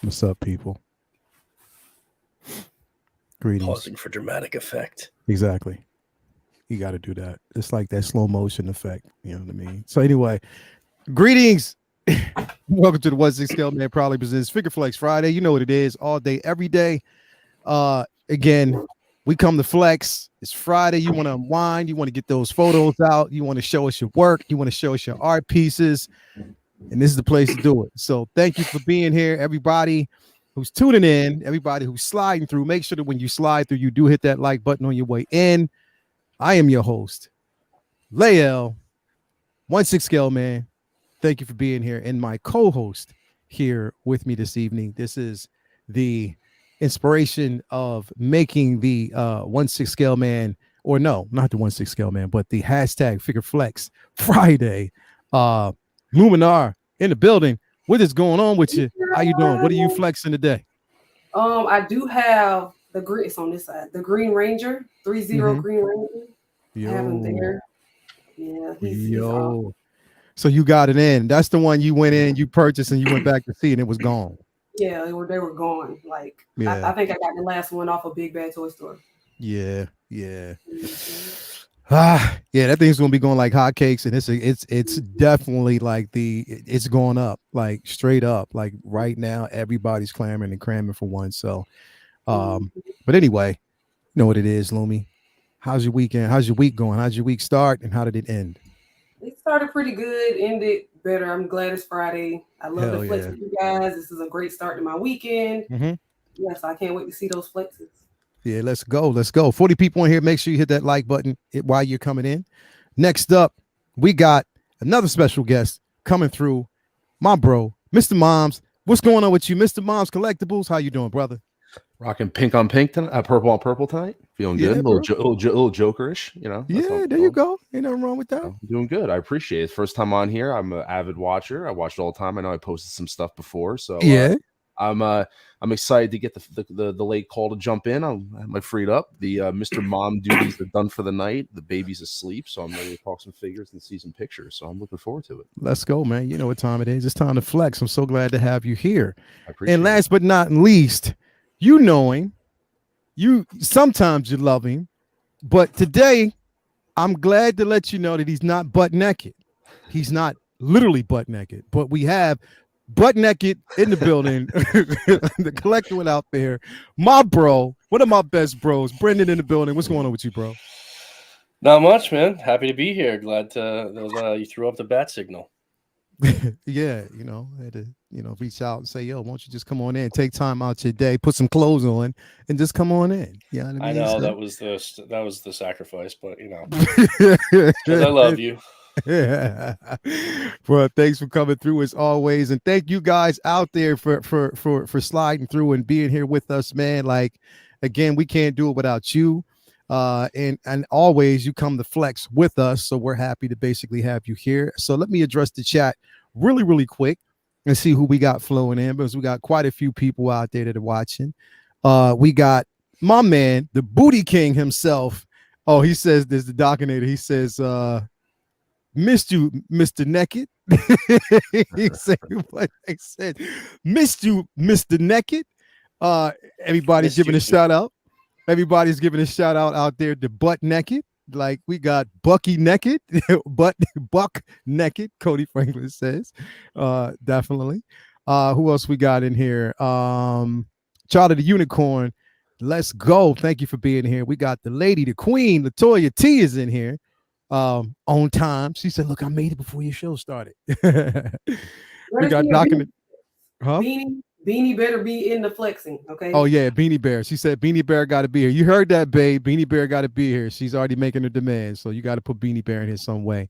What's up, people? Greetings. Pausing for dramatic effect. Exactly. You got to do that. It's like that slow motion effect. You know what I mean? So anyway, greetings. Welcome to the 1-6 Scale Man Probably presents Figure Flex Friday. You know what it is, all day, every day. Again, we come to flex. It's Friday. You want to unwind. You want to get those photos out. You want to show us your work. You want to show us your art pieces. And this is the place to do it. So thank you for being here, everybody who's tuning in, everybody who's sliding through. Make sure that when you slide through, you do hit that like button on your way in. I am your host, Lael, 1-6 Scale Man. Thank you for being here. And my co-host here with me this evening. This is the inspiration of making the 1-6 Scale Man, or no, not the 1-6 Scale Man, but the hashtag Figure Flex Friday. Luminar in the building. What is going on with you? How you doing? What are you flexing today? I do have the green. It's on this side. The Green Ranger, 3-0 Green Ranger. Yo. I have him there. Yeah, he's awesome. So you got it in. That's the one you went in, you purchased, and you went back to see, and it was gone. Yeah, they were gone. Like I think I got the last one off of Big Bad Toy Store. Yeah. Yeah, that thing's gonna be going like hotcakes, and it's definitely like it's going up, like straight up. Like right now, everybody's clamoring and cramming for one. So, but anyway, you know what it is, Lumi. How's your weekend? How's your week going? How's your week start, and how did it end? It started pretty good, ended better. I'm glad it's Friday. I love the flex with you guys. This is a great start to my weekend. Yes, I can't wait to see those flexes. Yeah, let's go. 40 people in here. Make sure you hit that like button while you're coming in. Next up, we got another special guest coming through. My bro, Mr. Moms. What's going on with you, Mr. Moms Collectibles? How you doing, brother? Rocking pink on pink tonight, purple on purple tonight. Feeling good, a little jokerish, you know. Yeah, there you go. Ain't nothing wrong with that. I'm doing good. I appreciate it. First time on here. I'm an avid watcher. I watch it all the time. I know I posted some stuff before, so yeah. I'm excited to get the late call to jump in. I'm freed up. The Mr. Mom duties are done for the night. The baby's asleep, so I'm ready to talk some figures and see some pictures. So I'm looking forward to it. Let's go, man. You know what time it is. It's time to flex. I'm so glad to have you here. And last but not least, you knowing, you sometimes you love him, but today I'm glad to let you know that he's not butt naked. He's not literally butt naked, but we have butt naked in the building. The collector out there. My bro, one of my best bros, Brendan in the building. What's going on with you, bro? Not much, man. Happy to be here. Glad you threw up the bat signal. Yeah, I had to, reach out and say, yo, why don't you just come on in, take time out your day, put some clothes on, and just come on in. You know what I mean? I know that was the sacrifice, but I love you. Yeah. Well, thanks for coming through as always, and thank you guys out there for sliding through and being here with us, man. Like, again, we can't do it without you, and always you come to flex with us, so we're happy to basically have you here. So let me address the chat really quick and see who we got flowing in, because we got quite a few people out there that are watching. We got my man, the Booty King himself. Oh, he says there's the Docinator. He says missed you, Mr. Naked. He said what they said. Missed you, Mr. Naked. Everybody's giving a shout out. Everybody's giving a shout out there to Butt Naked. Like we got Bucky Naked, Buck Naked. Cody Franklin says, definitely. Who else we got in here? Charlie the Unicorn. Let's go. Thank you for being here. We got the lady, the queen, Latoya T is in here. On time. She said, look, I made it before your show started. We got document. Huh? Beanie better be in the flexing, okay? Oh, yeah, Beanie Bear. She said Beanie Bear got to be here. You heard that, babe. Beanie Bear got to be here. She's already making her demands, so you got to put Beanie Bear in here some way.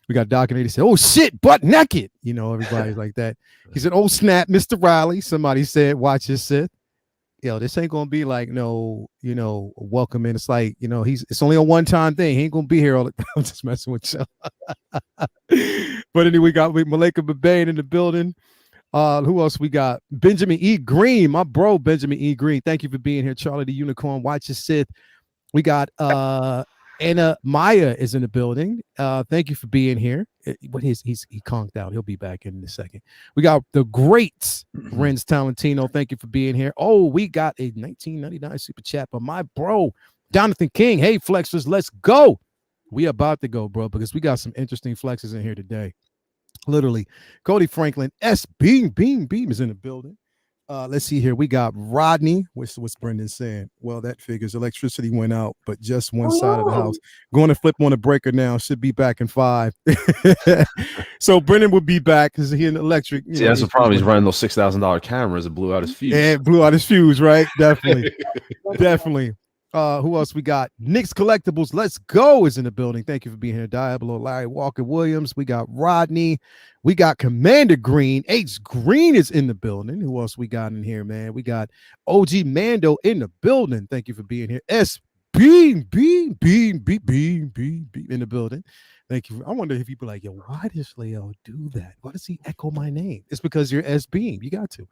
We got Docinator said, oh, shit, butt naked. Everybody's like that. He said, oh, snap, Mr. Riley. Somebody said, watch your Sith. Yo, this ain't gonna be like no, welcome in. It's like, it's only a one-time thing. He ain't gonna be here all the time. I'm just messing with you. But anyway, we got Malika Babane in the building. Who else we got? Benjamin E. Green, my bro, Benjamin E. Green. Thank you for being here. Charlie the Unicorn, watch your Sith. We got Anna Maya is in the building. Thank you for being here. He conked out. He'll be back in a second. We got the great Renz Talentino. Thank you for being here. Oh, we got a 1999 super chat by my bro, Jonathan King. Hey, flexers, let's go. We about to go, bro, because we got some interesting flexes in here today. Literally, Cody Franklin, Beam is in the building. Let's see here. We got Rodney. What's Brendan saying? Well, that figures electricity went out, but just one side of the house. Going to flip on the breaker now. Should be back in 5. So Brendan will be back because he in electric. See, that's the problem. He's running those $6,000 cameras that blew out his fuse. And blew out his fuse, right? Definitely. Definitely. Who else we got? Nick's Collectibles, let's go, is in the building. Thank you for being here. Diablo, Larry Walker Williams. We got Rodney. We got Commander Green. H Green is in the building. Who else we got in here, man? We got OG Mando in the building. Thank you for being here. Beam in the building. Thank you. I wonder if people are like, yo, why does Leo do that? Why does he echo my name? It's because you're S Beam. You got to.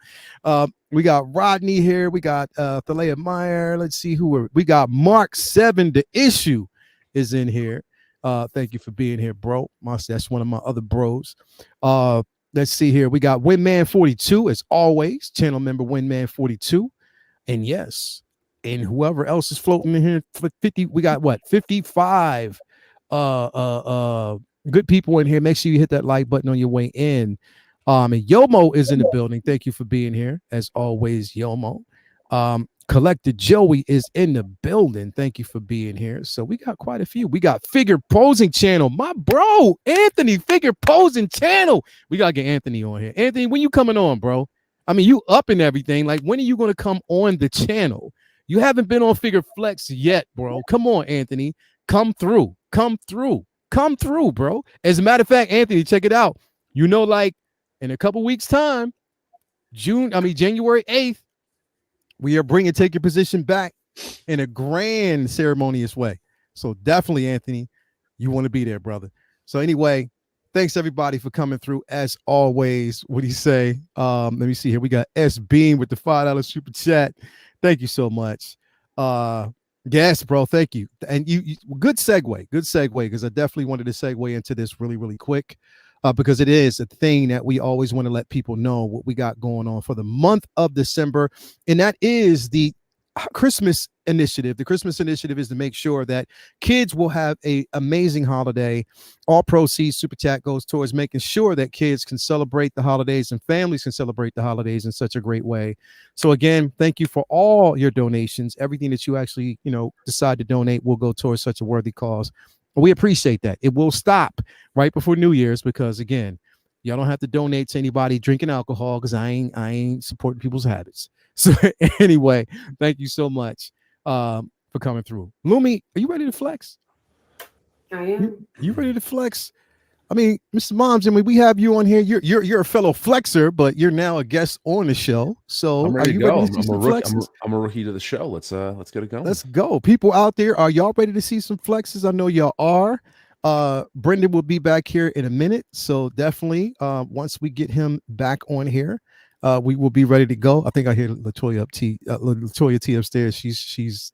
We got Rodney here. We got Thalea Meyer. Let's see who we got. Mark 7, the issue is in here. Thank you for being here, bro. That's one of my other bros. Let's see here. We got Winman 42 as always. Channel member Winman 42. And yes, and whoever else is floating in here for 50. We got what? 55 good people in here. Make sure you hit that like button on your way in. And Yomo is in the building. Thank you for being here as always, Yomo. Collector Joey is in the building. Thank you for being here. So we got quite a few. We got Figure Posing Channel, my bro Anthony, Figure Posing Channel. We gotta get Anthony on here. Anthony, when you coming on, bro? I mean, you up and everything. Like, when are you gonna come on the channel? You haven't been on Figure Flex yet, bro. Come on, Anthony. Come through, bro. As a matter of fact, Anthony, check it out. You know, like in a couple weeks' time, January 8th, we are bringing Take Your Position back in a grand ceremonious way. So definitely, Anthony, you want to be there, brother. So anyway, thanks everybody for coming through. As always, what do you say? Let me see here. We got S Beam with the $5 super chat. Thank you so much. Yes, bro. Thank you. And you good segue, because I definitely wanted to segue into this really, really quick, because it is a thing that we always want to let people know what we got going on for the month of December. And that is the Christmas initiative. The Christmas initiative is to make sure that kids will have an amazing holiday. All proceeds, Super Chat, goes towards making sure that kids can celebrate the holidays and families can celebrate the holidays in such a great way. So again, thank you for all your donations. Everything that you actually, decide to donate will go towards such a worthy cause. We appreciate that. It will stop right before New Year's because, again, y'all don't have to donate to anybody drinking alcohol because I ain't supporting people's habits. So anyway, thank you so much for coming through. Lumi, are you ready to flex? I am. You ready to flex? I mean, Mr. Moms, we have you on here. You're a fellow flexer, but you're now a guest on the show. So I'm ready are you to go. ready to see some flexes? I'm a rookie to the show. Let's get it going. Let's go. People out there, are y'all ready to see some flexes? I know y'all are. Brendan will be back here in a minute. So definitely once we get him back on here, we will be ready to go. I think I hear Latoya T upstairs. She's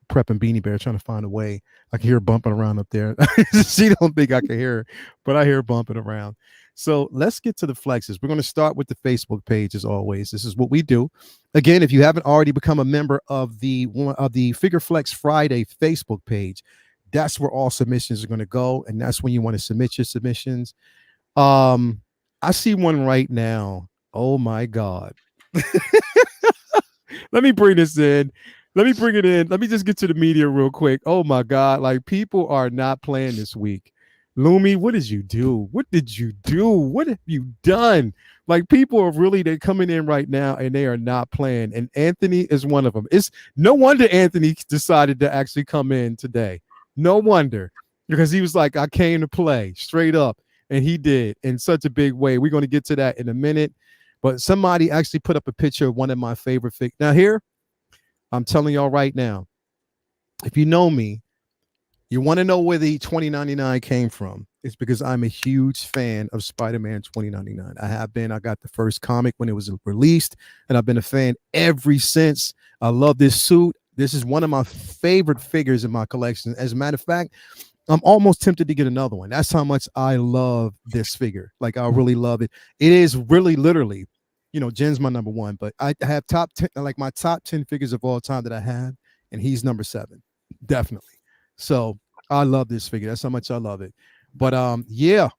prepping Beanie Bear, trying to find a way. I can hear her bumping around up there. She don't think I can hear her, but I hear her bumping around. So let's get to the flexes. We're going to start with the Facebook page as always. This is what we do. Again, if you haven't already become a member of the Figure Flex Friday Facebook page, that's where all submissions are going to go, and that's when you want to submit your submissions. I see one right now. Oh my God. Let me bring this in. Let me bring it in. Let me just get to the media real quick. Oh my God. Like, people are not playing this week. Lumi, what did you do? What did you do? What have you done? Like, people are really, they're coming in right now and they are not playing. And Anthony is one of them. It's no wonder Anthony decided to actually come in today. No wonder, because he was like, I came to play straight up. And he did in such a big way. We're going to get to that in a minute. But somebody actually put up a picture of one of my favorite figures. Now here, I'm telling y'all right now, if you know me, you want to know where the 2099 came from. It's because I'm a huge fan of Spider-Man 2099. I have been. I got the first comic when it was released, and I've been a fan ever since. I love this suit. This is one of my favorite figures in my collection. As a matter of fact, I'm almost tempted to get another one. That's how much I love this figure. Like, I really love it. It is really literally, Jen's my number one, but I have top 10, like my top 10 figures of all time that I have, and he's number 7, definitely. So I love this figure. That's how much I love it. But yeah,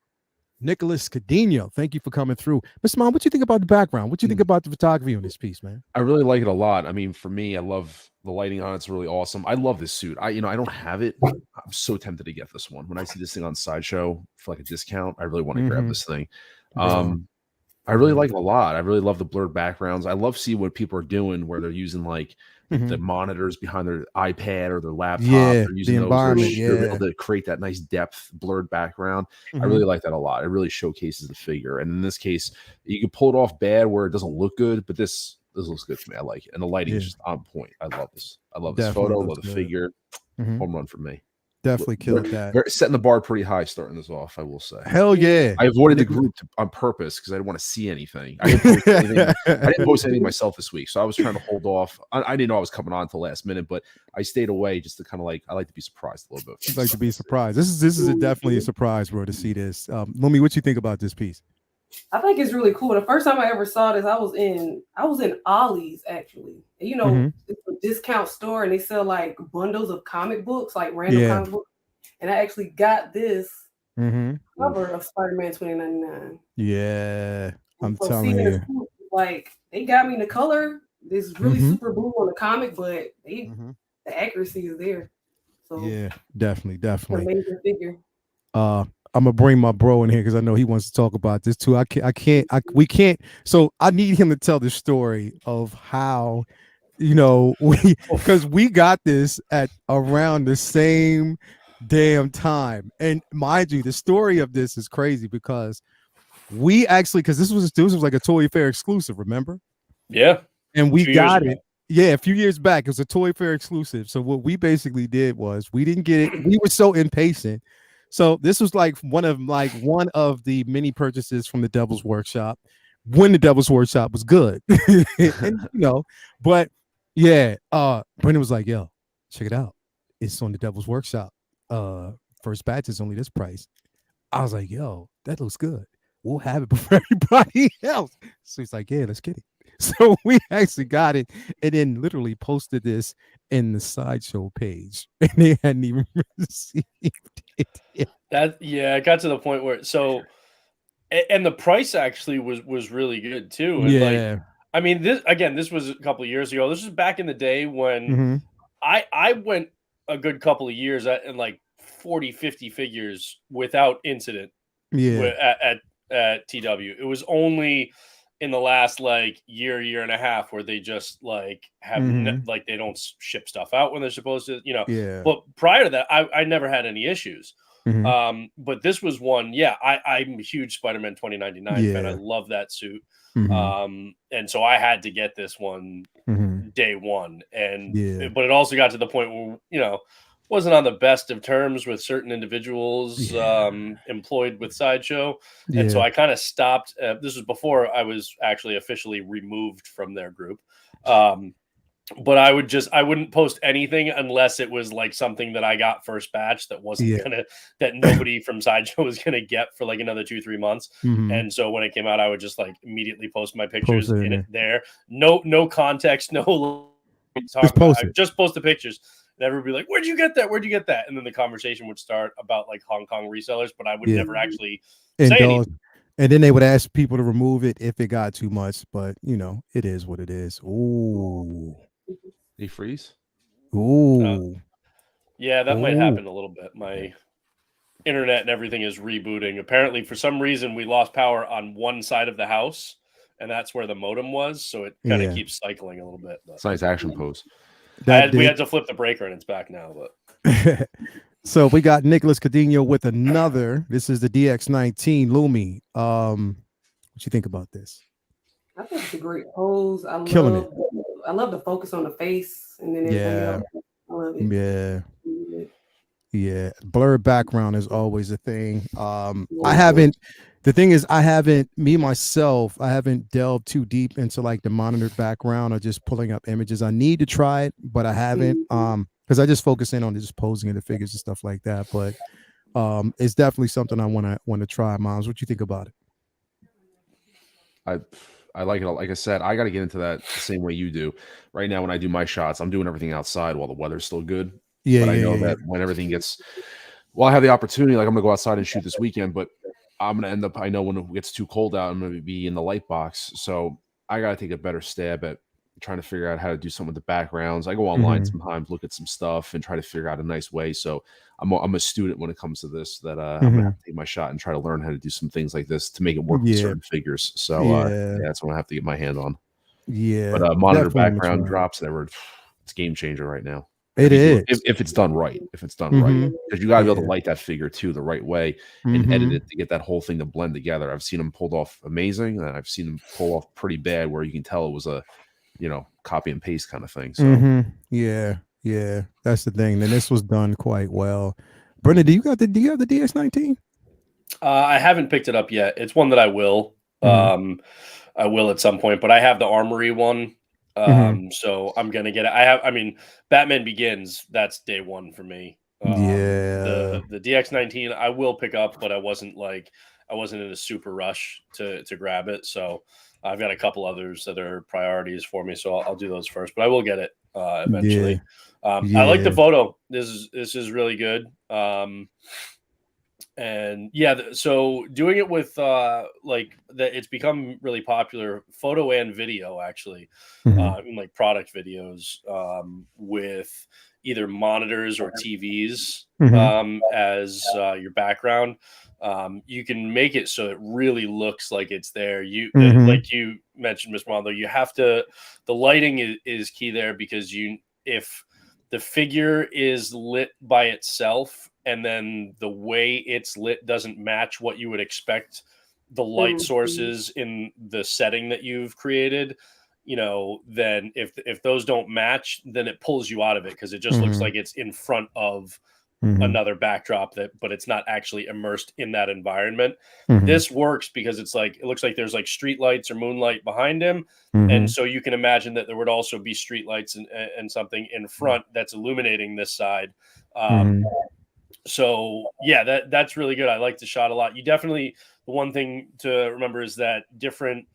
Nicholas Cadino, thank you for coming through. Mr. Mom, what you think about the background? What you think about the photography on this piece, man? I really like it a lot. I mean, for me, I love the lighting on it's really awesome. I love this suit. I don't have it. I'm so tempted to get this one. When I see this thing on Sideshow for like a discount, I really want to grab this thing. I really like it a lot. I really love the blurred backgrounds. I love seeing what people are doing where they're using like the monitors behind their iPad or their laptop. Yeah, they're using the environment. They're able to create that nice depth, blurred background. I really like that a lot. It really showcases the figure. And in this case, you can pull it off bad where it doesn't look good, but this looks good to me. I like it. And the lighting is just on point. I love this. I love this photo. I love the figure. Home run for me. Definitely killed that. Setting the bar pretty high starting this off, I will say. Hell yeah. I avoided the group on purpose because I didn't want to see anything. I didn't post anything myself this week, so I was trying to hold off. I didn't know I was coming on until last minute, but I stayed away just to kind of I like to be surprised a little bit. I'd like to be surprised. This is definitely a surprise, bro, to see this. Lumi, what you think about this piece? I think it's really cool. The first time I ever saw this, I was in Ollie's actually. It's a discount store and they sell like bundles of comic books, like random comic books. And I actually got this cover of Spider-Man 2099. Yeah, I'm telling you. Like, they got me in the color. This is really super blue on the comic, but the accuracy is there. So yeah, definitely. Amazing figure. I'm gonna bring my bro in here because I know he wants to talk about this too. We can't. So I need him to tell the story of how, because we got this at around the same damn time. And mind you, the story of this is crazy because we actually, because this was like a Toy Fair exclusive, remember? Yeah. And we got it. Yeah, a few years back. It was a Toy Fair exclusive. So what we basically did was we didn't get it. We were so impatient. So this was like one of the many purchases from the Devil's Workshop when the Devil's Workshop was good. And, but yeah, Brendan was like, yo, check it out. It's on the Devil's Workshop. First batch is only this price. I was like, yo, that looks good. We'll have it before everybody else. So he's like, yeah, let's get it. So we actually got it and then literally posted this in the Sideshow page. And they hadn't even received it yet. It got to the point where and the price actually was really good too. And yeah. I mean, this was a couple of years ago. This was back in the day when I went a good couple of years in like 40, 50 figures without incident. Yeah. At TW. It was only in the last year and a half where they just have they don't ship stuff out when they're supposed to, Yeah. But prior to that, I never had any issues. But this was one. Yeah, I'm a huge Spider-Man 2099 fan. I love that suit. And so I had to get this one day one. And but it also got to the point where wasn't on the best of terms with certain individuals employed with Sideshow. And so I kind of stopped. This was before I was actually officially removed from their group. But I wouldn't post anything unless it was like something that I got first batch that wasn't that nobody from Sideshow was gonna get for like another 2-3 months. And so when it came out, I would just immediately post my pictures in it there. No context, no just post the pictures. And everybody would be like, where'd you get that? Where'd you get that? And then the conversation would start about Hong Kong resellers, but I would never actually say anything. And then they would ask people to remove it if it got too much, but it is what it is. Ooh. They freeze? Ooh. Yeah, that might happen a little bit. My internet and everything is rebooting. Apparently, for some reason, we lost power on one side of the house, and that's where the modem was. So it kind of keeps cycling a little bit. But it's a nice action pose. We had to flip the breaker, and it's back now. But so we got Nicholas Cadino with another. This is the DX19 Lumi. What you think about this? I think it's a great pose. I love the focus on the face and then everything else. I love it. Yeah. Blurred background is always a thing. I haven't. The thing is, I haven't delved too deep into like the monitored background or just pulling up images. I need to try it, but I haven't. Because I just focus in on just posing in the figures and stuff like that. But it's definitely something I want to try. Moms, what you think about it? I like it. Like I said, I got to get into that the same way you do. Right now, when I do my shots, I'm doing everything outside while the weather's still good. Yeah, but I know that when everything gets, well, I have the opportunity. Like I'm gonna go outside and shoot this weekend, but I'm gonna end up. I know when it gets too cold out, I'm gonna be in the light box. So I gotta take a better stab at trying to figure out how to do something with the backgrounds. I go online sometimes, look at some stuff, and try to figure out a nice way. So I'm a student when it comes to this. That I'm gonna have to take my shot and try to learn how to do some things like this to make it work with certain figures. So yeah, that's what I have to get my hand on. Yeah, but monitor background drops, it's game changer right now. It is if it's done right. If it's done right, because you got to be able to light that figure too the right way and edit it to get that whole thing to blend together. I've seen them pulled off amazing, and I've seen them pull off pretty bad where you can tell it was a copy and paste kind of thing. So yeah, that's the thing. And this was done quite well. Brendan, do you have the DX19? I haven't picked it up yet. It's one that I will. I will at some point, but I have the Armory one. So I'm gonna get it. Batman Begins, that's day one for me. The DX19 I will pick up, but I wasn't in a super rush to grab it. So I've got a couple others that are priorities for me, so I'll do those first. But I will get it eventually. I like the photo. This is really good. And yeah, so doing it with it's become really popular, photo and video actually, in like product videos, with either monitors or TVs as your background. You can make it so it really looks like it's there. Like you mentioned, Ms. Mondo, the lighting is key there, because if the figure is lit by itself and then the way it's lit doesn't match what you would expect the light sources in the setting that you've created, then if those don't match, then it pulls you out of it, because it just looks like it's in front of another backdrop but it's not actually immersed in that environment. This works because it looks like there's like street lights or moonlight behind him, and so you can imagine that there would also be street lights and something in front that's illuminating this side. So yeah, that's really good. I like the shot a lot. The one thing to remember is that different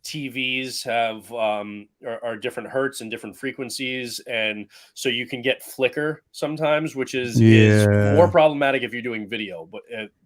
TVs have are different hertz and different frequencies, and so you can get flicker sometimes, which is more problematic if you're doing video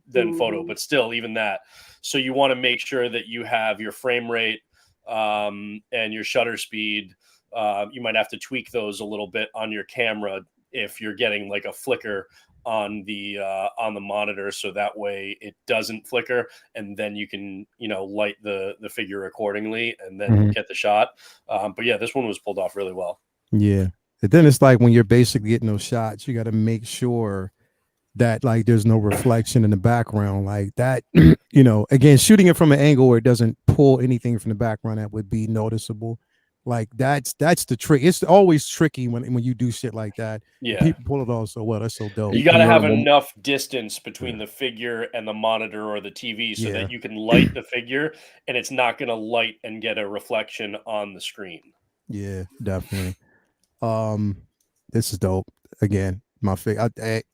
than photo, but still, even that. So you want to make sure that you have your frame rate and your shutter speed. You might have to tweak those a little bit on your camera if you're getting like a flicker on the monitor, so that way it doesn't flicker, and then you can light the figure accordingly and then get the shot. But yeah, this one was pulled off really well. Yeah, and then it's like when you're basically getting those shots, you got to make sure that like there's no reflection in the background like that. Again, shooting it from an angle where it doesn't pull anything from the background that would be noticeable. Like that's the trick. It's always tricky when you do shit like that. Yeah, people pull it off so well. That's so dope. You got to have enough distance between the figure and the monitor or the TV so that you can light the figure and it's not going to light and get a reflection on the screen. Yeah, definitely. This is dope. Again, my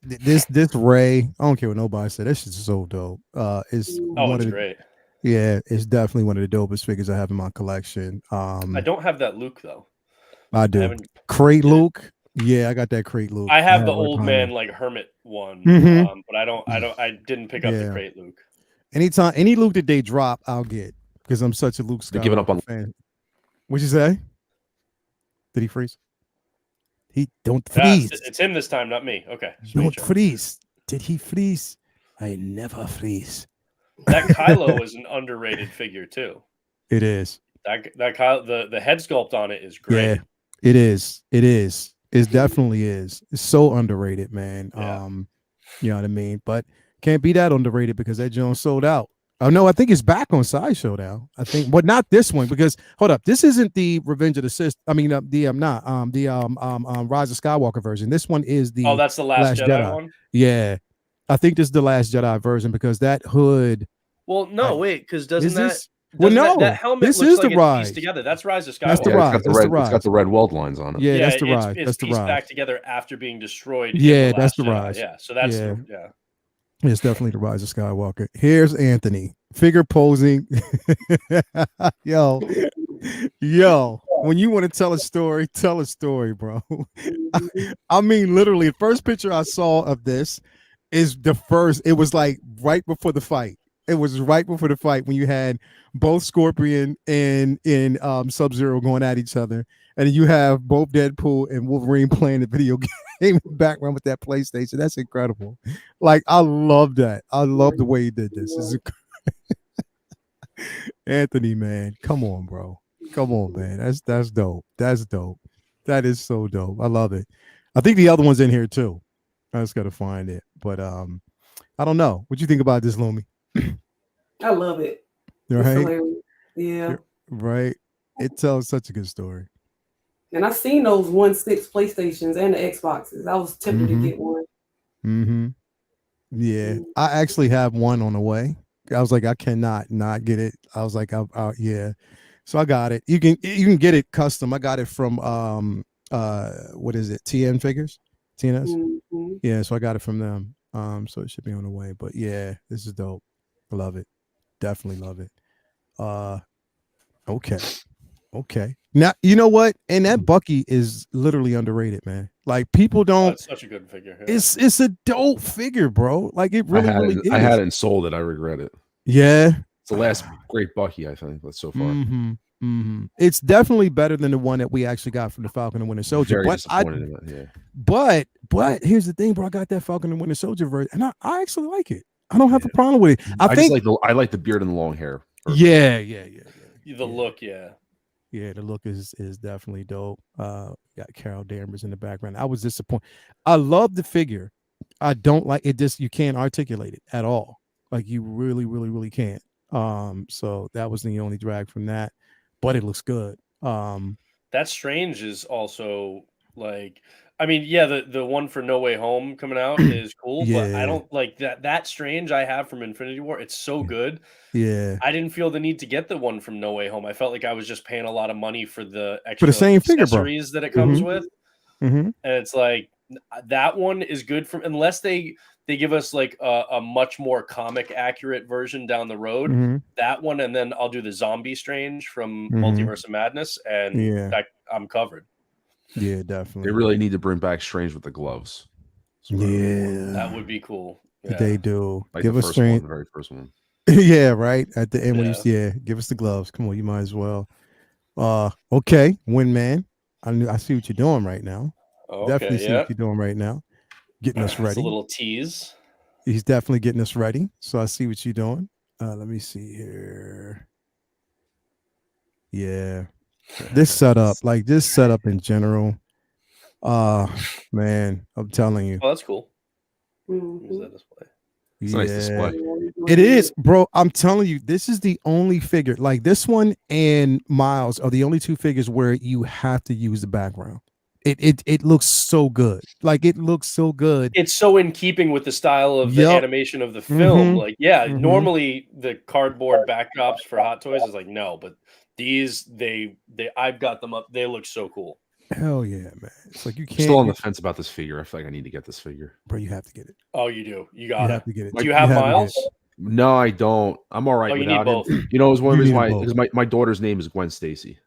this Ray, I don't care what nobody said. This is so dope. It's great. Yeah, it's definitely one of the dopest figures I have in my collection. I don't have that Luke though. I do. Crate Luke. Yeah, I got that Crate Luke. I have the old man like hermit one, but I didn't pick up the Crate Luke. Anytime any Luke that they drop, I'll get, because I'm such a Luke Skywalker fan. What'd you say? Did he freeze? He don't freeze. It's him this time, not me. Okay. Don't freeze. Did he freeze? I never freeze. That Kylo is an underrated figure too. It is. That Kylo, the head sculpt on it is great. Yeah, it is. It definitely is. It's so underrated, man. Yeah. You know what I mean? But can't be that underrated because that Jones sold out. Oh no, I think it's back on Sideshow now. I think, but not this one, because hold up, this isn't the Revenge of the Sith. I mean, Rise of Skywalker version. This one is the that's the Last Jedi one. Yeah, I think this is the Last Jedi version, because that hood Well, no, wait, because doesn't that well, no, that helmet this looks is like the it's Rise. pieced together? That's Rise of Skywalker. That's the Yeah, Rise. it's got the red weld lines on it. Yeah, that's the Rise. It's That's the pieced Rise. back together after being destroyed. Yeah, in the that's the Last Jedi. Rise. Yeah, so that's It's definitely the Rise of Skywalker. Here's Anthony, figure posing. Yo, when you want to tell a story, bro. I mean, literally, the first picture I saw of this is it was like right before the fight. It was right before the fight when you had both Scorpion and Sub-Zero going at each other. And you have both Deadpool and Wolverine playing the video game in the background with that PlayStation. That's incredible. Like, I love that. I love the way he did this. Anthony, man, come on, bro. Come on, man. That's dope. That's dope. That is so dope. I love it. I think the other one's in here too. I just gotta find it. But I don't know. What you think about this, Lumi? I love it. Right? Yeah. Right. It tells such a good story. And I've seen those 1.6 PlayStations and the Xboxes. I was tempted to get one. Yeah. I actually have one on the way. I was like, I cannot not get it. I was like, yeah. So I got it. You can get it custom. I got it from what is it? TN Figures? TNS? Yeah, so I got it from them. So it should be on the way. But yeah, this is dope. I love it. Definitely love it. Okay. Now you know what? And that Bucky is literally underrated, man. Like, people don't. It's such a good figure. Yeah. It's a dope figure, bro. Like, it really is. I had it and sold it. I regret it. Yeah. It's the last great Bucky, I think, but so far. It's definitely better than the one that we actually got from the Falcon and Winter Soldier. Very disappointed in it, yeah. But here's the thing, bro. I got that Falcon and Winter Soldier version, and I actually like it. I don't have a problem with it. I like the beard and the long hair. Yeah. The look, yeah. Yeah, the look is definitely dope. Got Carol Danvers in the background. I was disappointed. I love the figure. I don't like it. Just, you can't articulate it at all. Like, you really, really, really can't. So that was the only drag from that, but it looks good. That Strange is also like, I mean, yeah, the one for No Way Home coming out is cool, but I don't like that Strange I have from Infinity War. It's so good. Yeah, I didn't feel the need to get the one from No Way Home. I felt like I was just paying a lot of money for the extra for the same figure, accessories that it comes with. And it's like, that one is good for, unless they give us like a much more comic accurate version down the road. That one, and then I'll do the Zombie Strange from Multiverse of Madness, and I'm covered. Yeah, definitely. They really need to bring back Strange with the gloves. Yeah, that would be cool. Yeah. They do. Like give the us first Strange. one, the very first one. Yeah, right at the end when give us the gloves. Come on, you might as well. Okay, Windman. I see what you're doing right now. Okay, definitely see what you're doing right now. Getting us ready. It's a little tease. He's definitely getting us ready. So I see what you're doing. Let me see here. Yeah. This setup in general. Man, I'm telling you. Oh, that's cool. Use that display. It's a nice display. It is, bro. I'm telling you, this is the only figure. Like, this one and Miles are the only two figures where you have to use the background. It looks so good. Like, it looks so good. It's so in keeping with the style of the animation of the film. Like, normally the cardboard backdrops for Hot Toys is like, no, but these I've got them up. They look so cool. Hell yeah, man. It's like, you can't. Still on the fence about this figure. I feel like I need to get this figure. Bro, you have to get it. Oh, you do. You have to get it. Do you have Miles? No, I don't. I'm all right without him. You know, it was one of the reasons why my daughter's name is Gwen Stacy.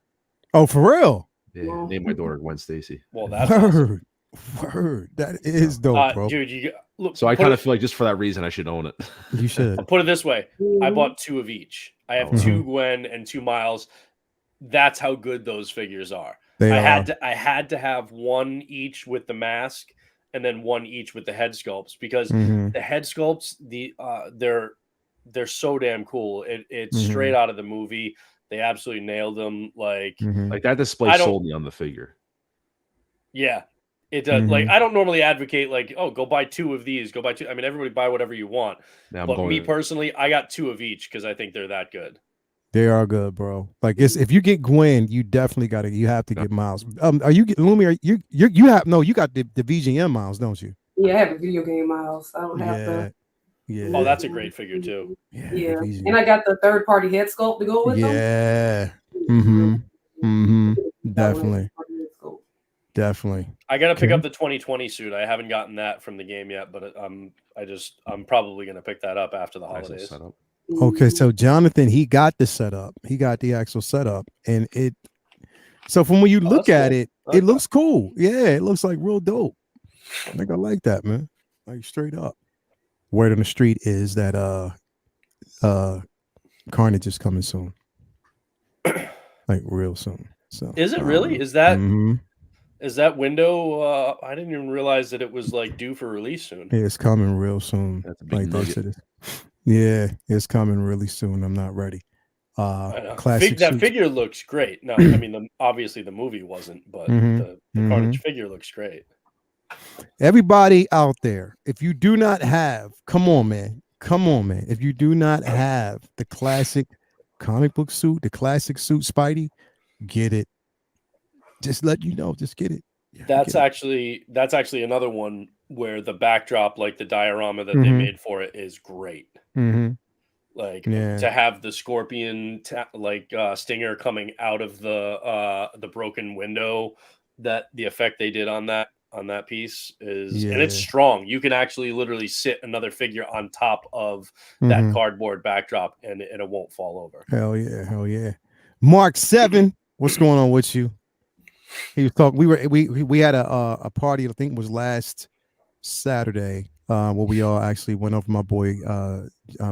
Oh, for real? Yeah, named my daughter Gwen Stacy. Well, that's word. That is dope, bro. Dude, look. So I kind of feel like just for that reason I should own it. You should. I'll put it this way: I bought 2 of each. I have 2 Gwen and 2 Miles. That's how good those figures are. I had to have 1 each with the mask, and then 1 each with the head sculpts, because the head sculpts, they're so damn cool. It's straight out of the movie. They absolutely nailed them. Like that display sold me on the figure. Yeah, it does. Like, I don't normally advocate like, oh, go buy 2 of these. Go buy 2. I mean, everybody buy whatever you want. But me personally, I got 2 of each because I think they're that good. They are good, bro. Like, if you get Gwen, you definitely you have to get Miles. Are you getting Lumi? You got the VGM Miles, don't you? Yeah, I have a video game Miles. I don't have the Yeah. Oh, that's a great figure too. Yeah. And I got the third-party head sculpt to go with them. Yeah. Definitely. Definitely. I gotta pick up the 2020 suit. I haven't gotten that from the game yet, but I'm probably gonna pick that up after the holidays. Setup. Okay, so Jonathan, he got the setup. He got the actual setup, and it. So from when you look at it, it looks cool. Yeah, it looks like real dope. I think I like that, man. Like straight up. Word on the street is that Carnage is coming soon. Like real soon. So is it really? Is that is that window? I didn't even realize that it was like due for release soon. Yeah, it's coming real soon. That's a big nugget. Yeah, it's coming really soon. I'm not ready. Classic. That figure looks great. No, I mean obviously the movie wasn't, but the Carnage figure looks great. Everybody out there, if you do not have, come on, man. If you do not have the classic comic book suit, the classic suit Spidey, get it. Just let you know, just get it. Yeah, that's actually another one where the backdrop, like the diorama that they made for it, is great. Like to have the scorpion stinger coming out of the broken window, that the effect they did on that piece is, and it's strong. You can actually literally sit another figure on top of that cardboard backdrop and it won't fall over. Hell yeah. Mark 7, what's going on with you? He was talking. We had a party. I think it was last Saturday, where we all actually went over to my boy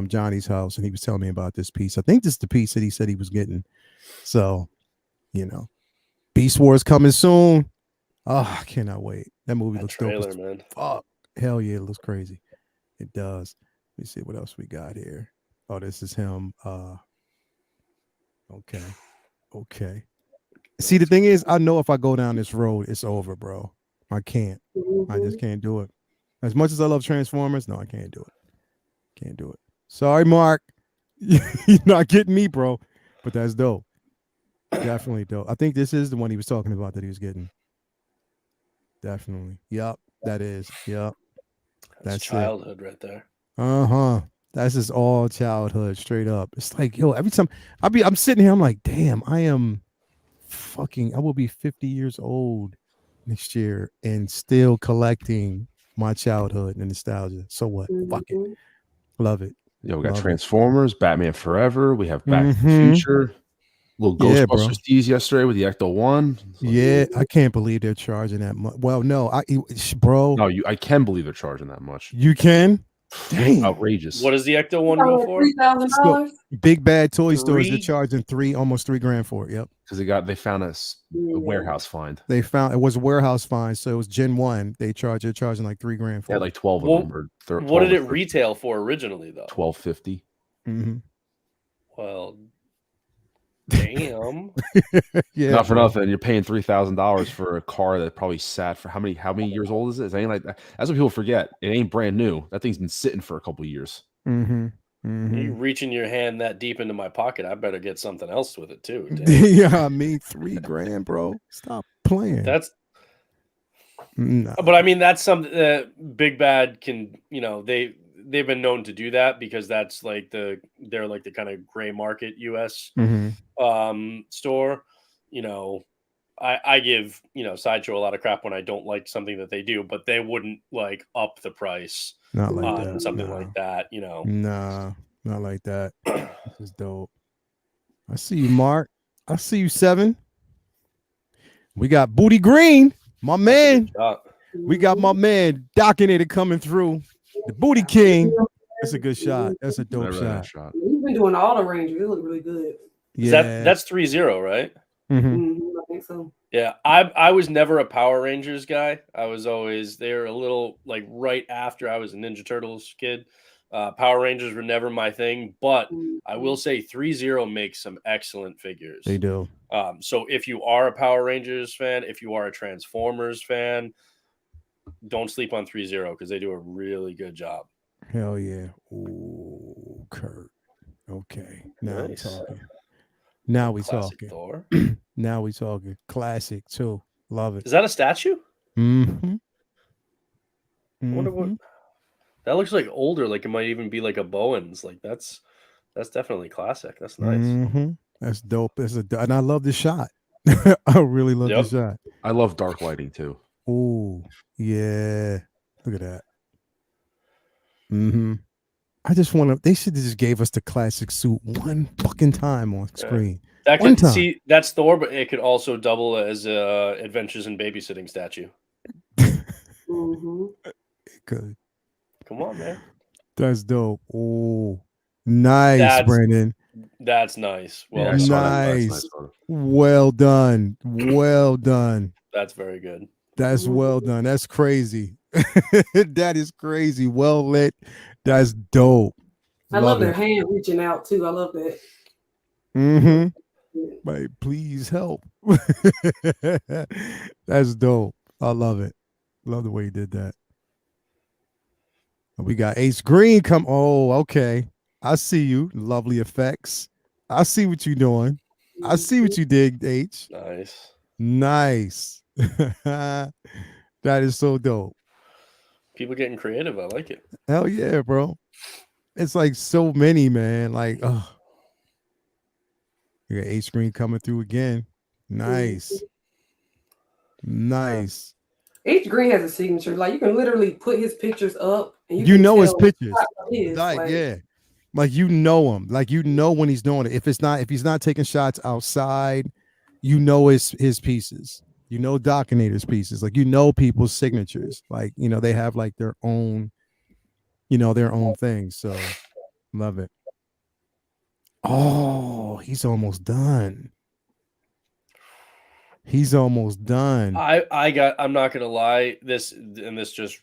Johnny's house, and he was telling me about this piece. I think this is the piece that he said he was getting. So, Beast Wars coming soon. Oh, I cannot wait. That movie looks dope. Man. Fuck. Hell yeah, it looks crazy. It does. Let me see what else we got here. Oh, this is him. Okay. See, the thing is, I know if I go down this road, it's over, bro. I can't. I just can't do it. As much as I love Transformers, no, I can't do it. Can't do it. Sorry, Mark. You're not getting me, bro. But that's dope. Definitely dope. I think this is the one he was talking about that he was getting. Definitely. Yep, that is. Yep. That's childhood right there. That's just all childhood, straight up. It's like, yo, every time I'm sitting here, I'm like, damn, I will be 50 years old next year and still collecting my childhood and nostalgia. So what? Fuck it. Love it. Yo, we got Transformers, Batman Forever. We have Back to the Future. Little Ghostbusters tease yesterday with the Ecto 1. Yeah, I can't believe they're charging that much. Well, no, bro. No, I can believe they're charging that much. You can? Dang. Outrageous. What does the Ecto 1 go for? $3,000. Big bad toy stores, they're charging almost $3,000 for it. Yep. Because they found a warehouse find. It was a warehouse find, so it was Gen 1. They're charging like $3,000 for it. Yeah, like 12 of them. What did it retail for originally, though? $1,250. Well, damn. Yeah. Not for nothing. You're paying $3,000 for a car that probably sat for how many years old is it? It ain't like that. That's what people forget. It ain't brand new. That thing's been sitting for a couple of years. You reaching your hand that deep into my pocket, I better get something else with it too. Yeah, I mean $3,000, bro. Stop playing. But I mean that's something that Big Bad can. They've been known to do that because that's like they're like the kind of gray market U.S. Store. I give Sideshow a lot of crap when I don't like something that they do, but they wouldn't like up the price. Not like that. Something like that, Nah, not like that. This is dope. I see you, Mark. I see you, 7. We got Booty Green, my man. We got my man Docinator coming through. The Booty King. That's a good shot. That's a dope shot. He's been doing all the Rangers. They look really good. Yeah, that's 3-0, right? I think so. Yeah, I was never a Power Rangers guy. They were a little like right after I was a Ninja Turtles kid. Power Rangers were never my thing, but I will say 3-0 makes some excellent figures. They do. So if you are a Power Rangers fan, if you are a Transformers fan, don't sleep on 3-0 because they do a really good job. Hell yeah. Ooh, Kurt. Okay. Now we're talking. Now we talking. Thor. Now we talking. Classic too. Love it. Is that a statue? I wonder what. That looks like older. Like it might even be like a Bowens. Like that's definitely classic. That's nice. Mm-hmm. That's dope. And I love the shot. I really love the shot. I love dark lighting too. Oh, yeah. Look at that. Mm-hmm. I just want to. They should have just gave us the classic suit one fucking time on screen. That One could time. see that's Thor, but it could also double as a Adventures in Babysitting statue. Mm-hmm. Good. Come on, man. That's dope. Oh, nice, Brandon. That's nice. Well, yeah, I saw that last nice. night. Well done. Well done. That's very good. That's well done. That's crazy. That is crazy. Well lit. That's dope. I love their hand reaching out too. I love that. Mm-hmm. Like, please help. That's dope. I love it. Love the way he did that. We got Ace Green come. Oh, okay. I see you. Lovely effects. I see what you're doing. I see what you did, H. Nice. Nice. That is so dope. People getting creative. I like it. Hell yeah, bro. It's like so many, man. Like, oh. You got Ace Green coming through again. Nice. Nice. H Green has a signature. Like you can literally put his pictures up and you know his pictures. Like, yeah. Like you know him. Like you know when he's doing it. If he's not taking shots outside, you know his pieces. You know Docinator's pieces. Like you know people's signatures. Like, you know, they have like their own, you know, their own things. So love it. Oh, he's almost done. He's almost done. I'm not gonna lie, this just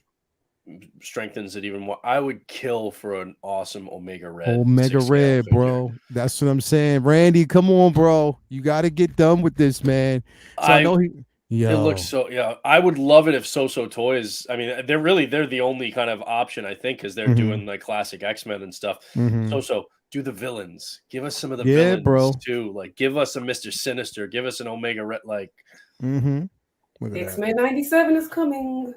strengthens it even more. I would kill for an awesome Omega Red. Omega Red, bro. That's what I'm saying. Randy, come on, bro. You got to get done with this, man. So I know it looks so, yeah. I would love it if So Toys. I mean, they're the only kind of option, I think, because they're doing like classic X-Men and stuff. So do the villains. Give us some of the villains, bro, too. Like, give us a Mr. Sinister. Give us an Omega Red. Like, X-Men 97 is coming.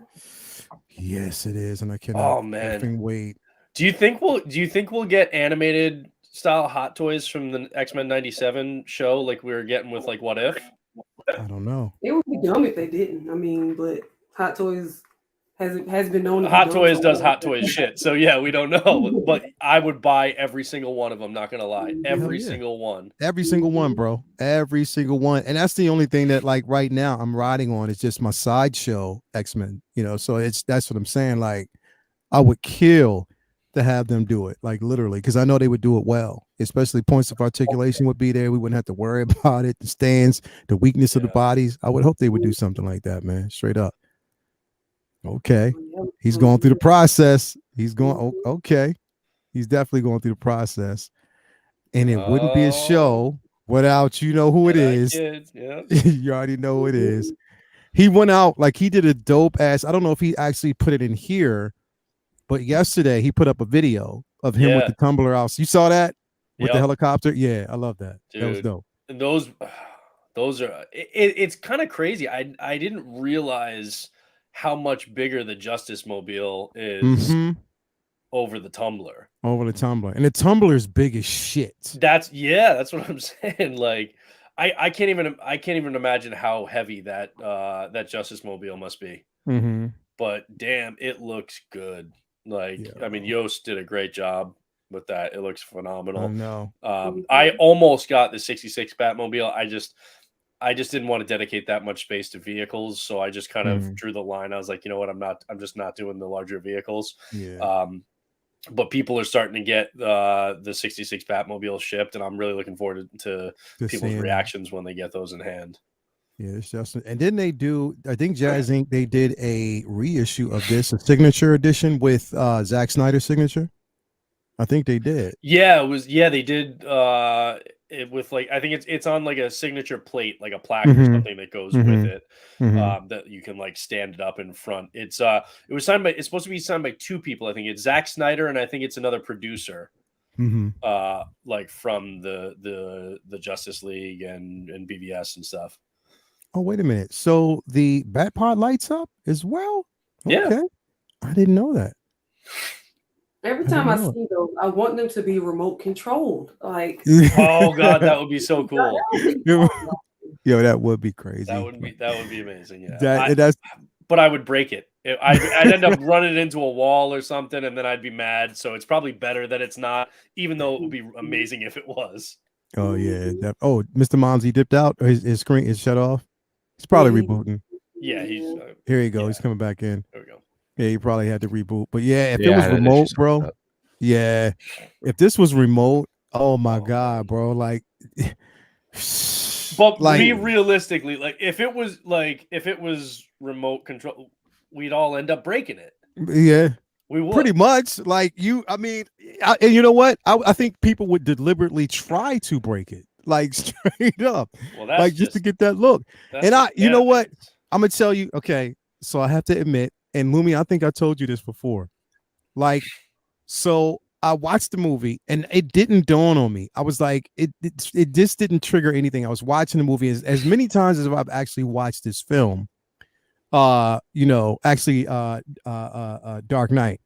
Yes, it is, and I cannot wait. Do you think we'll get animated style Hot Toys from the X-Men 97 show, like we were getting with like What If? I don't know. It would be dumb if they didn't. I mean, but Hot Toys has been known. Hot Toys does Hot Toys shit. So yeah, we don't know, but I would buy every single one of them. Not gonna lie, every single one. Every single one, bro. Every single one. And that's the only thing that, like, right now I'm riding on is just my sideshow X-Men. You know, so that's what I'm saying. Like, I would kill to have them do it, like literally, because I know they would do it well. Especially points of articulation would be there. We wouldn't have to worry about it. The stands, the weakness of the bodies. I would hope they would do something like that, man. Straight up. Okay. He's going through the process. He's going, okay. He's definitely going through the process. And it wouldn't be a show without, you know who it is. Yeah. You already know who it is. He went out, like he did a dope ass. I don't know if he actually put it in here, but yesterday he put up a video of him with the tumbler out. You saw that with the helicopter? Yeah, I love that. Dude, that was dope. And those are, it's kind of crazy. I didn't realize how much bigger the Justice Mobile is over the Tumbler. Over the Tumbler. And the Tumbler is big as shit. That's what I'm saying. Like, I can't even imagine how heavy that Justice Mobile must be. But damn, it looks good. Like, I mean, Yost did a great job with that. It looks phenomenal. I know. I almost got the 66 Batmobile. I just didn't want to dedicate that much space to vehicles, so I just kind of drew the line. I was like, you know what, I'm just not doing the larger vehicles. Yeah. But people are starting to get the 66 Batmobile shipped, and I'm really looking forward to people's reactions when they get those in hand. Yeah, it's just, and then they do, I think Jazz Inc., they did a reissue of this, a signature edition with Zack Snyder's signature. I think they did. Yeah, they did it with, like, I think it's on like a signature plate, like a plaque or something that goes with it, that you can like stand it up in front. It's supposed to be signed by two people. I think it's Zack Snyder and I think it's another producer, like from the Justice League and BVS and stuff. Oh, wait a minute. So the Bat Pod lights up as well? Okay. Yeah. I didn't know that. Every time I see those, I want them to be remote controlled. Like, oh god, that would be so cool. Yo, that would be crazy. That would be amazing. Yeah, that's. But I would break it. I'd end up running into a wall or something, and then I'd be mad. So it's probably better that it's not, even though it would be amazing if it was. Oh yeah. Mr. Momsy dipped out. Or his screen is shut off. He's probably rebooting. Yeah, he's here. You go. He's coming back in. There we go. Yeah, he probably had to reboot. But yeah, if it was remote, bro. Yeah, if this was remote, oh my god, bro. Like, but realistically, like if it was remote control, we'd all end up breaking it. Yeah, we would pretty much. Like and you know what? I think people would deliberately try to break it, like straight up, well, like just to get that look. And you know what? I'm gonna tell you. Okay, so I have to admit, and Lumi, I think I told you this before. Like, so I watched the movie and it didn't dawn on me. I was like, it just didn't trigger anything. I was watching the movie as many times as I've actually watched this film. Dark Knight.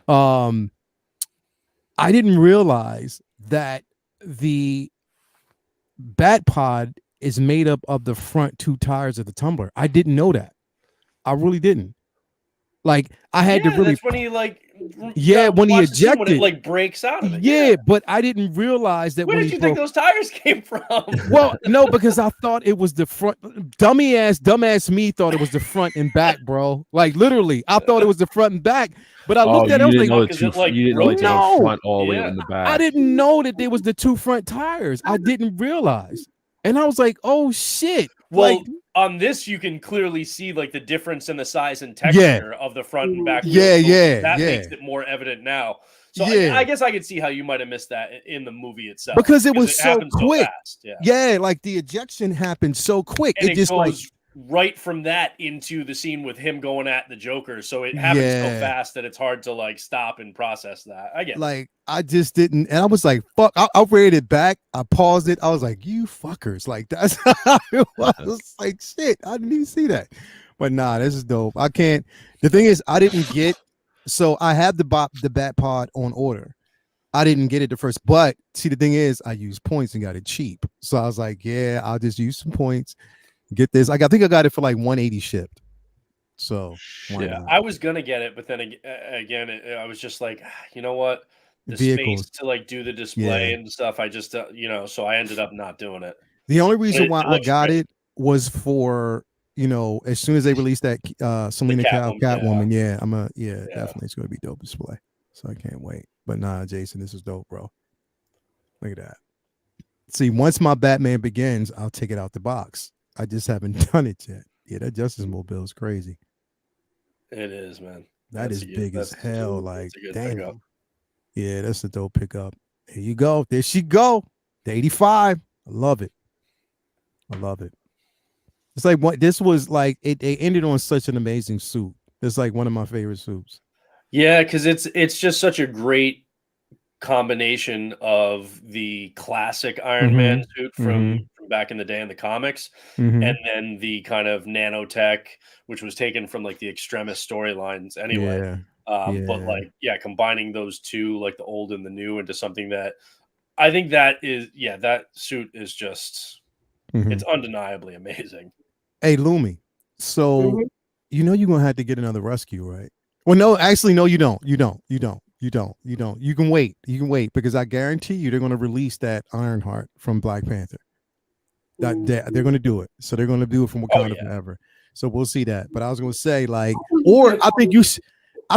I didn't realize that the Bat Pod is made up of the front two tires of the tumbler. I didn't know that. I really didn't. Like, I had to really. That's when he when he ejected, when it like breaks out of it. Yeah, but I didn't realize that. Where did you think those tires came from? Well, no, because I thought it was the front. Dumbass me thought it was the front and back, bro. Like literally, I thought it was the front and back. But I looked at it, I was like, you didn't know it was front all the way in the back. I didn't know that there was the two front tires. I didn't realize, and I was like, oh shit. Well, on this, you can clearly see like the difference in the size and texture of the front and back. That makes it more evident now. So I guess I could see how you might have missed that in the movie itself because it was so quick. So fast. Like the ejection happened so quick. And it just goes right from that into the scene with him going at the Joker. So it happens so fast that it's hard to like stop and process that. I get like I just didn't, and I was like, "Fuck!" I read it back. I paused it. I was like, "You fuckers!" Like that's how it was. I was like, "Shit!" I didn't even see that. But nah, this is dope. I can't. The thing is, I didn't get. So I had the Bat Pod on order. I didn't get it the first. But see, the thing is, I used points and got it cheap. So I was like, "Yeah, I'll just use some points." Get this. I think I got it for like 180 shipped. So I was gonna get it, but then again, I was just like, you know what, the space to like do the display and stuff. I just so I ended up not doing it. The only reason why I got it was for as soon as they released that Selena Catwoman. Definitely it's gonna be dope display. So I can't wait. But nah, Jason, this is dope, bro. Look at that. See, once my Batman Begins, I'll take it out the box. I just haven't done it yet. Yeah, that Justice Mobile is crazy. It is, man. That's big as hell. Like, damn. Pickup. Yeah, that's a dope pickup. Here you go. There she go. The 85. I love it. It's like what this was like. It ended on such an amazing suit. It's like one of my favorite suits. Yeah, because it's just such a great combination of the classic Iron Man suit from back in the day in the comics, and then the kind of nanotech, which was taken from like the Extremis storylines anyway. But like, combining those two, like the old and the new, into something that I think that suit is just it's undeniably amazing. Hey, Lumi, so you're gonna have to get another rescue, right? Well, no, actually, no, you don't. You can wait. Because I guarantee you they're going to release that Ironheart from Black Panther. They're going to do it. So they're going to do it from Wakanda Forever. So we'll see that. But I was going to say I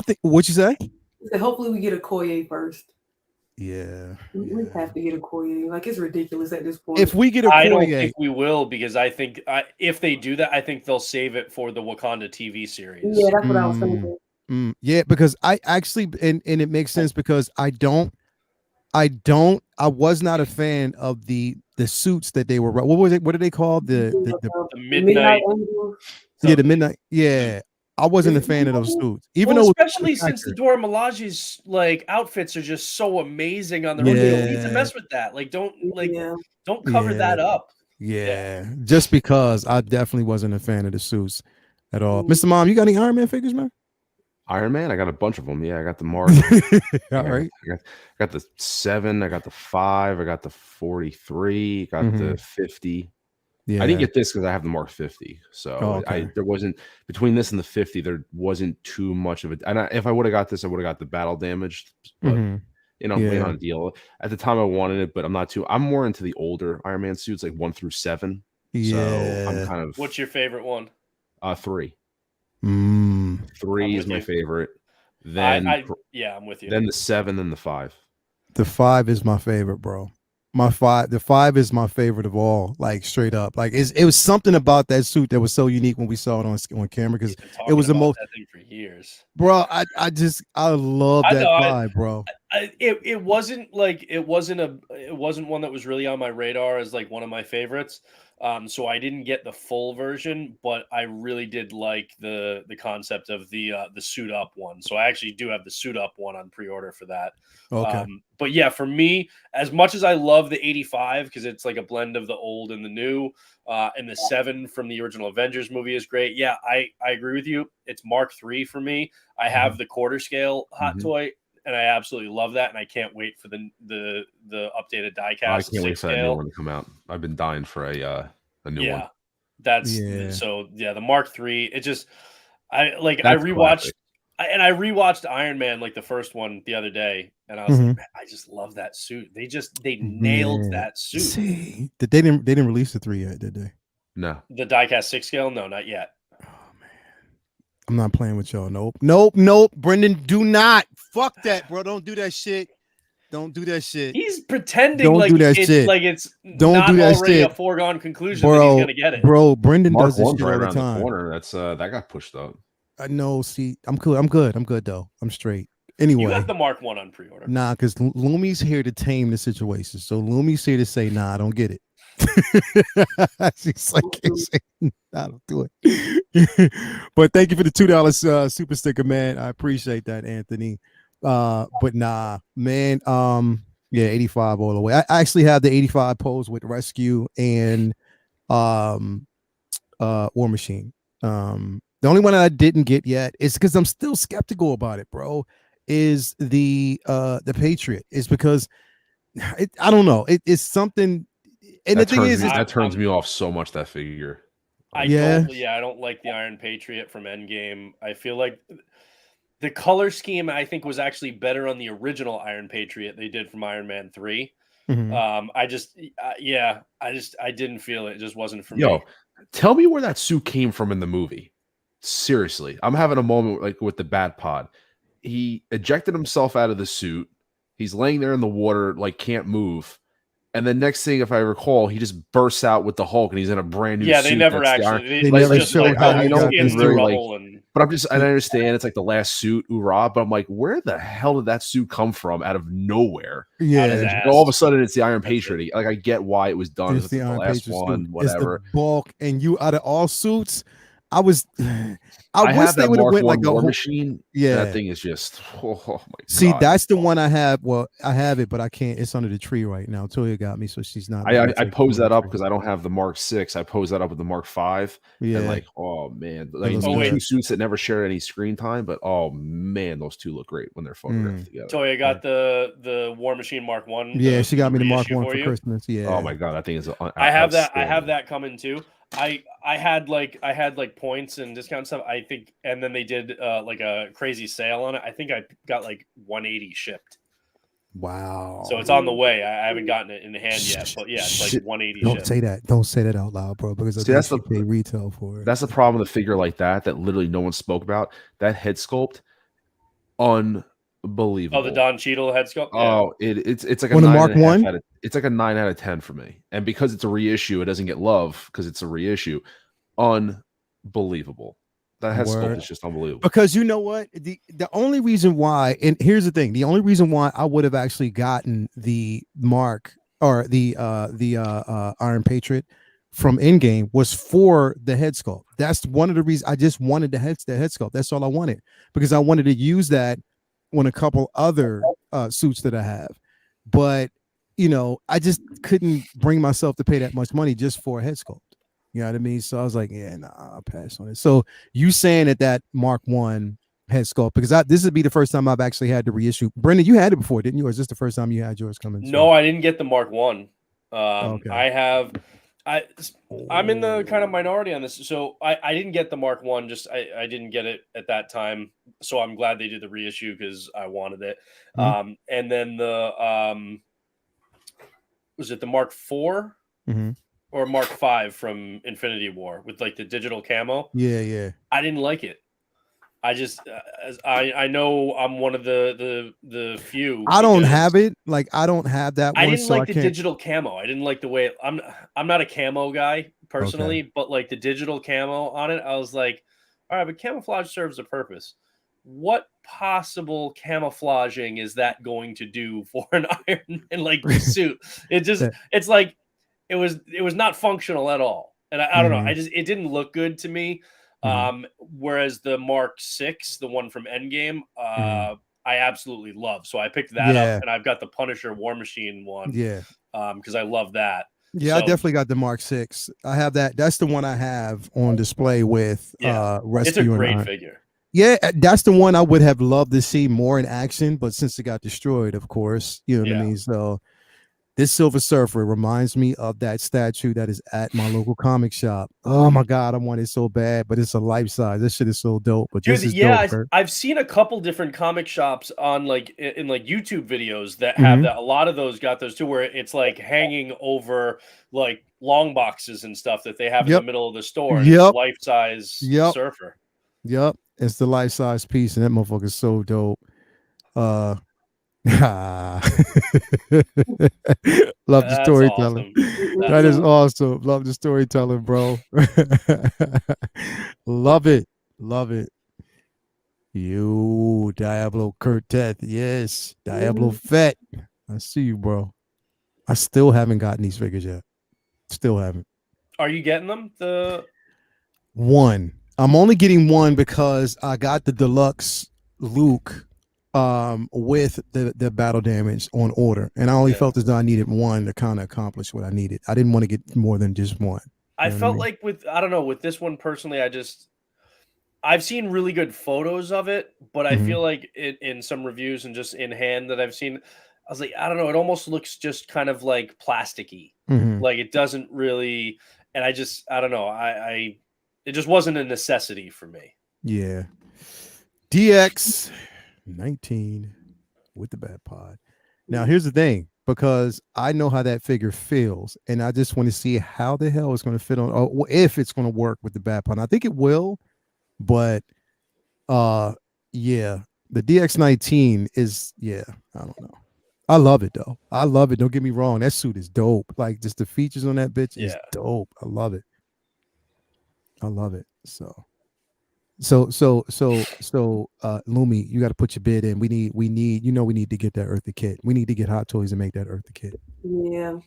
think what you say? Hopefully we get a Okoye first. Yeah. We have to get a Okoye. Like, it's ridiculous at this point. If we get a Okoye, I don't think we will, because I think if they do that, I think they'll save it for the Wakanda TV series. Yeah, that's what I was thinking. Yeah, because I actually and it makes sense because I was not a fan of the suits that they were. What are they called? The midnight. The midnight. Yeah, I wasn't a fan of those suits, though, especially since the Dora Milaje's like outfits are just so amazing on their own. You don't need to mess with that. Like, don't cover that up. Yeah, just because I definitely wasn't a fan of the suits at all. Mr. Mom, you got any Iron Man figures, man? Iron Man, I got a bunch of them. Yeah, I got the Mark. All right. I got the 7, I got the 5, I got the 43, got the 50. Yeah. I didn't get this because I have the Mark 50. So there wasn't between this and the 50, there wasn't too much of it. And if I would have got this, I would have got the battle damaged. But waiting on a deal. At the time I wanted it, but I'm more into the older Iron Man suits, like 1 through 7. Yeah. So I'm kind of What's your favorite one? 3. 3 is my favorite. Then I'm with you. Then the 7, then the 5. The 5 is my favorite, bro. The 5 is my favorite of all. Like straight up, like it was something about that suit that was so unique when we saw it on camera because it was the most. That thing for years, bro. I love that 5, bro. It wasn't one that was really on my radar as like one of my favorites. So I didn't get the full version, but I really did like the concept of the suit up one. So I actually do have the suit up one on pre-order for that. Okay. But yeah, for me, as much as I love the 85 because it's like a blend of the old and the new, and the 7 from the original Avengers movie is great. Yeah, I agree with you. It's Mark III for me. I have the quarter scale Hot Toy. And I absolutely love that, and I can't wait for the updated diecast. I can't wait for that new one to come out. I've been dying for a new one. So the Mark III. It just I rewatched I rewatched Iron Man like the first one the other day, and I was like, man, I just love that suit. They nailed that suit. See, they didn't release the 3 yet, did they? No, the diecast 6 scale, no, not yet. I'm not playing with y'all. Nope. Brendan, do not. Fuck that, bro. Don't do that shit. Don't do that shit. He's pretending Don't like do that it's shit. like it's Don't not do that already shit. a foregone conclusion bro, that he's gonna get it. Bro, Brendan Mark does this shit right all the around time. the corner. That's that got pushed up. I know. See, I'm cool. I'm good though. I'm straight. Anyway, you got the Mark 1 on pre-order. Nah, because Lumi's here to tame the situation. So Lumi's here to say, nah, I don't get it. She's like, I don't do it. But thank you for the $2 super sticker, man. I appreciate that, Anthony. But nah, man. 85 all the way. I actually have the 85 pose with Rescue and War Machine. The only one that I didn't get yet is because I'm still skeptical about it, bro. Is the Patriot? Is because I don't know. It's something. And that the thing is, that turns me off so much, that figure. I don't like the Iron Patriot from Endgame. I feel like the color scheme I think was actually better on the original Iron Patriot they did from Iron Man 3. I didn't feel it. It just wasn't for me. Tell me where that suit came from in the movie. Seriously, I'm having a moment like with the Bat Pod. He ejected himself out of the suit. He's laying there in the water, like can't move. And the next thing, if I recall, he just bursts out with the Hulk, and he's in a brand new suit. Yeah, they never actually. They never showed how he got this really but I understand it's like the last suit, hoorah. But I'm like, where the hell did that suit come from out of nowhere? Yeah, all of a sudden it's the Iron Patriot. Like I get why it was done. It's the Iron last Patriot one, suit. Whatever. It's the bulk, and you out of all suits. I wish they would have went like a War Machine. Yeah, that thing is just. Oh my God. See, that's the one I have. Well, I have it, but I can't. It's under the tree right now. Toya got me, so she's not. I pose that up because I don't have the Mark 6. I pose that up with the Mark 5. Yeah. And like, oh man, like two suits that never share any screen time, but oh man, those two look great when they're photographed together. Toya got the War Machine Mark 1. Yeah, she got me the Mark 1 for Christmas. Yeah. Oh my God, that thing is. I have that coming too. I had points and discount stuff. I think, and then they did like a crazy sale on it. I think I got like 180 shipped. Wow! So it's on the way. I haven't gotten it in the hand yet, but yeah, it's like 180. Don't say that. Don't say that out loud, bro. Because that's the pay retail for it. That's the problem with a figure like that literally no one spoke about. That head sculpt, unbelievable. Oh, the Don Cheadle head sculpt. Yeah. Oh, it's like a 9 Mark 1. It's like a 9 out of 10 for me, and because it's a reissue, it doesn't get love because it's a reissue. Unbelievable. That head sculpt is just unbelievable. Because you know what, the only reason why, and here's the thing, the only reason why I would have actually gotten the Mark or the Iron Patriot from Endgame was for the head sculpt. That's one of the reasons I just wanted the head sculpt. That's all I wanted, because I wanted to use that on a couple other suits that I have. But you know, I just couldn't bring myself to pay that much money just for a head sculpt. You know what I mean? So I was like, yeah, nah, I'll pass on it. So you saying that Mark 1 head sculpt, because this would be the first time I've actually had the reissue. Brendan, you had it before, didn't you? Or is this the first time you had yours coming? No, I didn't get the Mark 1. Okay. I'm in the kind of minority on this. So I didn't get the Mark 1, just I didn't get it at that time. So I'm glad they did the reissue because I wanted it. Mm-hmm. And then the was it the Mark 4 mm-hmm. or Mark 5 from Infinity War with like the digital camo? Yeah. I didn't like it. I just I know I'm one of the few. I don't have it. Like I don't have that one. I didn't like the digital camo. I didn't like the way I'm not a camo guy personally, but like the digital camo on it, I was like, all right, but camouflage serves a purpose. What possible camouflaging is that going to do for an Iron Man like suit? It's like it was not functional at all. And I don't know. It didn't look good to me. Whereas the Mark 6, the one from Endgame, I absolutely love. So I picked that up, and I've got the Punisher War Machine one. Yeah. Because I love that. Yeah, so, I definitely got the Mark 6. I have that. That's the one I have on display with Rescue. It's a great figure. Yeah, that's the one I would have loved to see more in action, but since it got destroyed, of course, you know what I mean? So this Silver Surfer reminds me of that statue that is at my local comic shop. Oh my God, I want it so bad, but it's a life size. This shit is so dope. But this is dope. I've seen a couple different comic shops on like in like YouTube videos that have that. A lot of those got those too, where it's like hanging over like long boxes and stuff that they have in the middle of the store. And it's life size Surfer. Yep, it's the life size piece, and that motherfucker is so dope. Love the storytelling. Awesome. That is awesome. Love the storytelling, bro. Love it. You Diablo Curtet. Yes. Diablo Fett. I see you, bro. I still haven't gotten these figures yet. Still haven't. Are you getting them? The one. I'm only getting one because I got the deluxe Luke with the battle damage on order, and I only felt as though I needed one to kind of accomplish what I needed. I didn't want to get more than just one. I felt like with this one personally, I've seen really good photos of it, but I feel like in some reviews and just in hand that I've seen, I was like, I don't know, it almost looks just kind of like plasticky. Like it doesn't really, and I don't know, it just wasn't a necessity for me. Yeah. DX 19 with the bad pod. Now here's the thing, because I know how that figure feels, and I just want to see how the hell it's going to fit on, or if it's going to work with the bad pod. I think it will, but yeah, the DX19 is, I don't know. I love it though. I love it. Don't get me wrong. That suit is dope. Like just the features on that bitch is dope. I love it. So Lumi, you got to put your bid in. We need we need to get that Eartha kit. We need to get Hot Toys and make that Eartha kit. Yeah.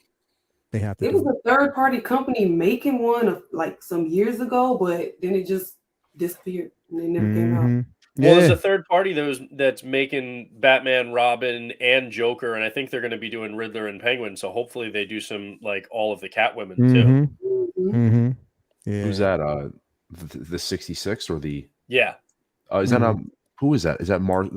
They have to. It was a third-party company making one like some years ago, but then it just disappeared and they never came out. Well, there's a third party that's making Batman, Robin, and Joker, and I think they're going to be doing Riddler and Penguin. So hopefully they do some like all of the Catwomen too. Yeah. Who's that? The 66 or the is that who is that? Is that Mars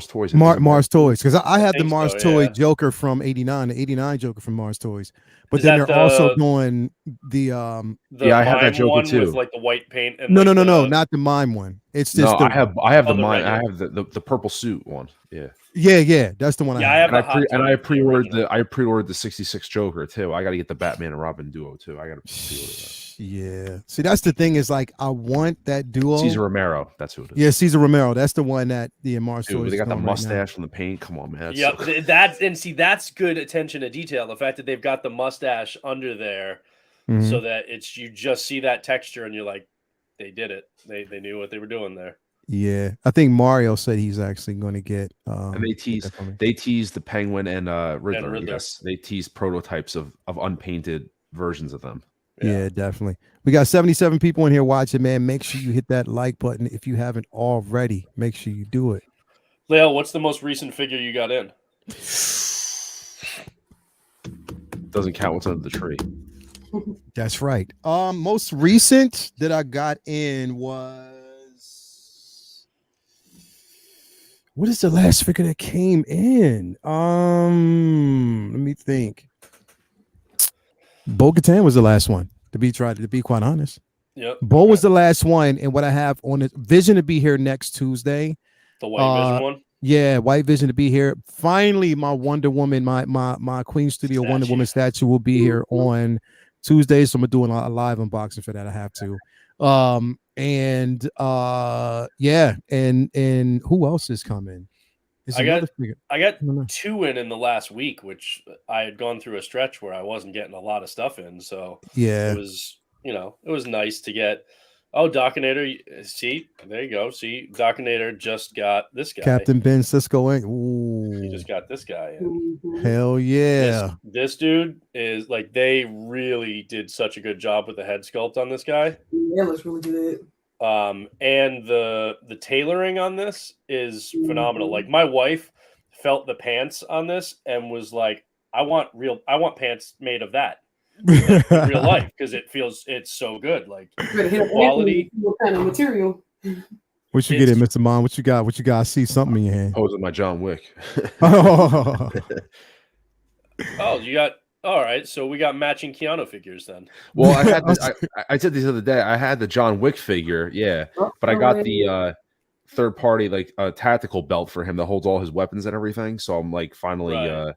Toys? Mars Toys, because I have the Mars Toy yeah. Joker from '89, the '89 Joker from Mars Toys. But then they're also doing the I have that Joker one too, with like the white paint. And no, not the mime one. It's just I have the mime. I have the purple suit one. Yeah, that's the one. I have. I pre-ordered the 66 Joker too. I got to get the Batman and Robin duo too. I got to pre-order that. Yeah. See, that's the thing is like I want that duo. Cesar Romero. That's who it is. Yeah, Cesar Romero. That's the one that the Mars Toys. They got the mustache from the paint. Come on, man. That's good attention to detail. The fact that they've got the mustache under there, so that you just see that texture and you're like, they did it. They knew what they were doing there. Yeah, I think Mario said he's actually going to get. And they teased the Penguin and Riddler. Yes, they teased prototypes of unpainted versions of them. Yeah, definitely. We got 77 people in here watching, man. Make sure you hit that like button if you haven't already. Make sure you do it. Leo, what's the most recent figure you got in? Doesn't count what's under the tree. That's right. Most recent that I got in was What is the last figure that came in? Let me think. Bo-Katan was the last one. To be quite honest. Yep. Bo was the last one, and what I have on it, Vision to be here next Tuesday. The White Vision one. Yeah, White Vision to be here. Finally, my Wonder Woman, my Queen Studio Wonder Woman statue will be here on Tuesday. So I'm doing a live unboxing for that. I have to. Yeah, and who else is coming? I got 2 in the last week, which I had gone through a stretch where I wasn't getting a lot of stuff in. So yeah, it was, it was nice to get. Oh, Dockinator, see, there you go. See, Dockinator just got this guy. Captain Ben Cisco. Ooh. He just got this guy in. Hell yeah. This dude is like, they really did such a good job with the head sculpt on this guy. Yeah, it looks really good. And the tailoring on this is phenomenal. Like, my wife felt the pants on this and was like, I want pants made of that. Like, in real life, because it's so good. Like, quality. What kind of material? What you get in, Mr. Mom? What you got? What you got? I see something in your hand. Posing my John Wick. Oh, you got. All right, so we got matching Keanu figures then. Well, I had I said this the other day. I had the John Wick figure, yeah, but I got the third party like tactical belt for him that holds all his weapons and everything. So I'm like finally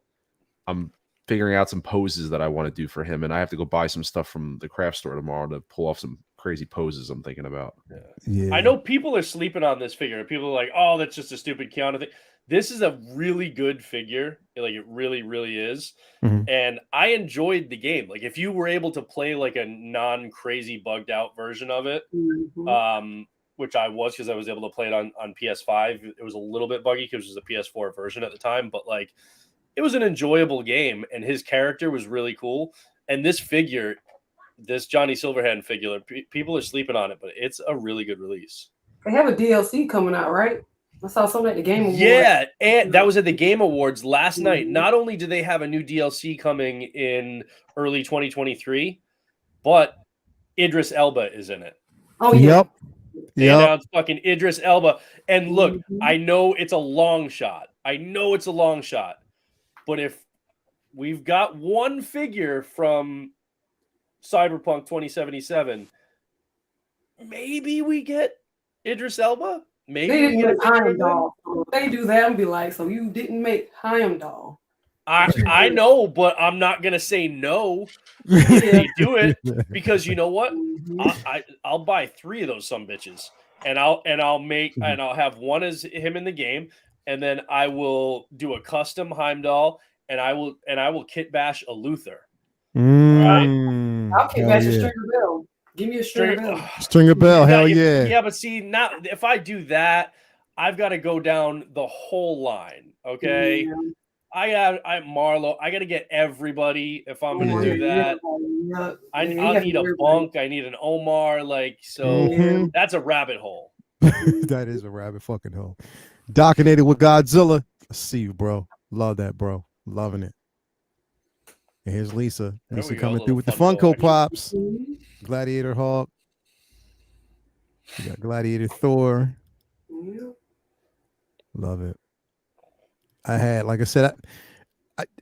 I'm figuring out some poses that I want to do for him, and I have to go buy some stuff from the craft store tomorrow to pull off some crazy poses I'm thinking about. Yeah. I know people are sleeping on this figure. People are like, "Oh, that's just a stupid Keanu thing." This is a really good figure. Like, it really, really is. Mm-hmm. And I enjoyed the game. Like, if you were able to play like a non-crazy bugged out version of it, which I was, because I was able to play it on PS5. It was a little bit buggy because it was a PS4 version at the time, but like, it was an enjoyable game, and his character was really cool. And this figure, this Johnny Silverhand figure, people are sleeping on it, but it's a really good release. They have a DLC coming out, right? I saw something at the Game Awards. Yeah, and that was at the Game Awards last night. Not only do they have a new DLC coming in early 2023, but Idris Elba is in it. Oh, yeah. They announced fucking Idris Elba. And look, I know it's a long shot. But if we've got one figure from Cyberpunk 2077, maybe we get Idris Elba? Maybe they didn't make Heimdall. If they do that, I'll be like, so you didn't make Heimdall. I know, but I'm not gonna say no if they do it, because you know what? I'll buy 3 of those some bitches, and I'll have one as him in the game, and then I will do a custom Heimdall, and I will kit bash a Luther. Right? I'll kit bash a Stringer Bell. Give me a Stringer Bell. Hell yeah. Yeah, but see, now if I do that, I've got to go down the whole line. Okay. Yeah. I Marlo. I got to get everybody if I'm going to do that. I need a Bunk. I need an Omar. Like, so that's a rabbit hole. That is a rabbit fucking hole. Dockinated with Godzilla. I see you, bro. Love that, bro. Loving it. And here's Lisa. Lisa coming through with the Funko Pops. Gladiator Hulk. We got Gladiator Thor. Love it. I had, like I said,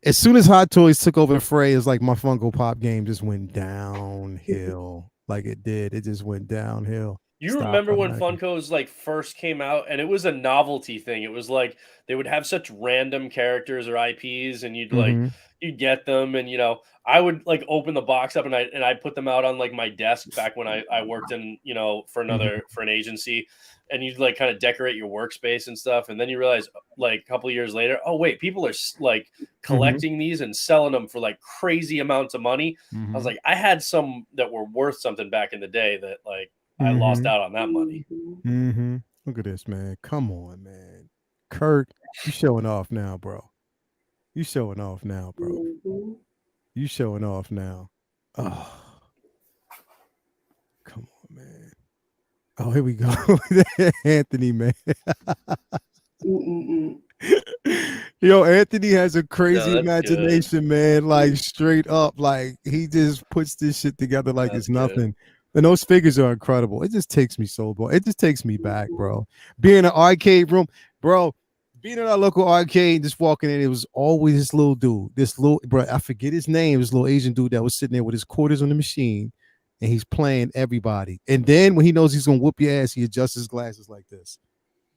as soon as Hot Toys took over Frey, it's like my Funko Pop game just went downhill. Like it did. It just went downhill. You remember when Funko's like first came out, and it was a novelty thing. It was like they would have such random characters or IPs, and you'd like you'd get them, and I would like open the box up and I'd put them out on like my desk back when I worked in for an agency, and you'd like kind of decorate your workspace and stuff, and then you realize like a couple of years later, oh wait, people are like collecting these and selling them for like crazy amounts of money. I was like, I had some that were worth something back in the day that like I lost out on that money. Look at this, man. Come on, man. Kurt, you showing off now, bro. You showing off now, bro. You showing off now. Oh, come on, man. Oh, here we go. Anthony, man. Yo, Anthony has a crazy imagination, good. Man. Like straight up, like he just puts this shit together like it's nothing. And those figures are incredible. It just takes me so, bro. It just takes me back, bro. Being in an arcade room, bro. being in our local arcade, just walking in, it was always this little dude, bro. I forget his name. This little Asian dude that was sitting there with his quarters on the machine, and he's playing everybody. And then when he knows he's gonna whoop your ass, he adjusts his glasses like this.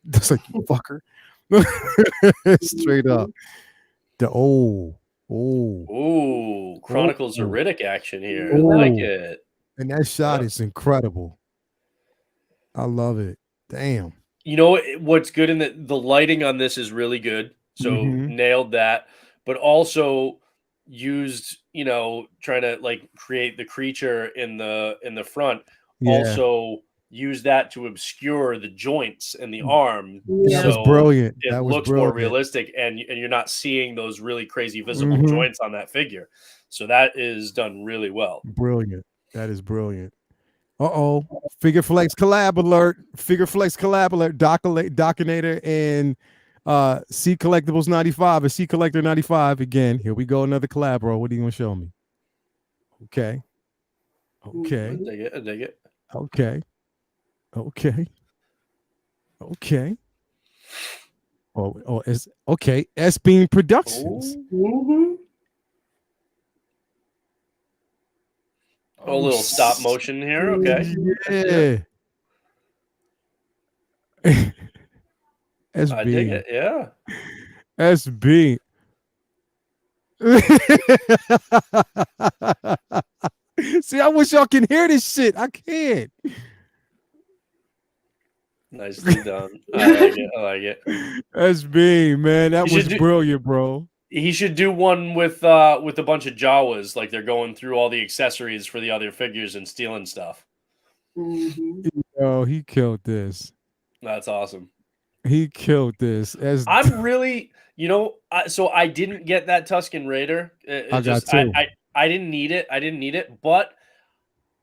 It's like, you fucker. Straight up. Chronicles of Riddick action here. Ooh. I like it. And that shot is incredible. I love it. Damn. You know what's good in the lighting on this is really good. So nailed that, but also used, trying to like create the creature in the front. Yeah. Also use that to obscure the joints and the arm. That was brilliant. It looks more realistic, and you're not seeing those really crazy visible joints on that figure. So that is done really well. Brilliant. That is brilliant. Figure Flex collab alert. Figure Flex collab alert. Docinator and C Collectibles 95 or C Collector 95 again. Here we go. Another collab, bro. What are you gonna show me? Okay. I dig it. Okay. It's okay. S Beam Productions. A little stop motion here. Okay. Yeah. SB. I dig it. Yeah. SB. See, I wish y'all can hear this shit. I can't. Nicely done. I like it. SB, man, that was brilliant, bro. He should do one with a bunch of Jawas, like they're going through all the accessories for the other figures and stealing stuff. Oh, he killed this. That's awesome. He killed this. I'm really, so I didn't get that Tusken Raider. I didn't need it. But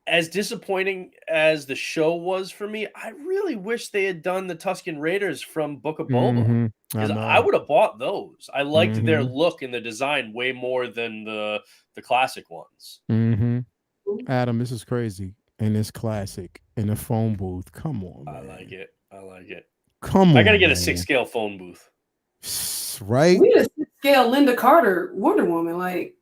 as disappointing as the show was for me, I really wish they had done the Tusken Raiders from Book of Boba. Because I would have bought those. I liked their look and the design way more than the classic ones. Adam, this is crazy. And it's classic in a phone booth. Come on, man. I like it. Come on. I gotta get a 6-scale phone booth. Right? We need a 6-scale Linda Carter Wonder Woman. Like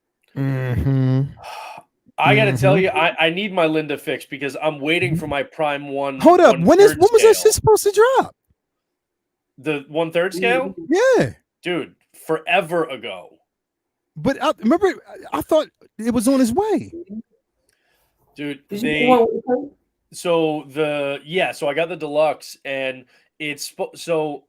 I gotta tell you, I need my Linda fixed because I'm waiting for my Prime 1. Hold up. When was that shit supposed to drop? The 1/3 scale? Yeah. Dude, forever ago. But remember, I thought it was on his way. Dude, so I got the deluxe, and so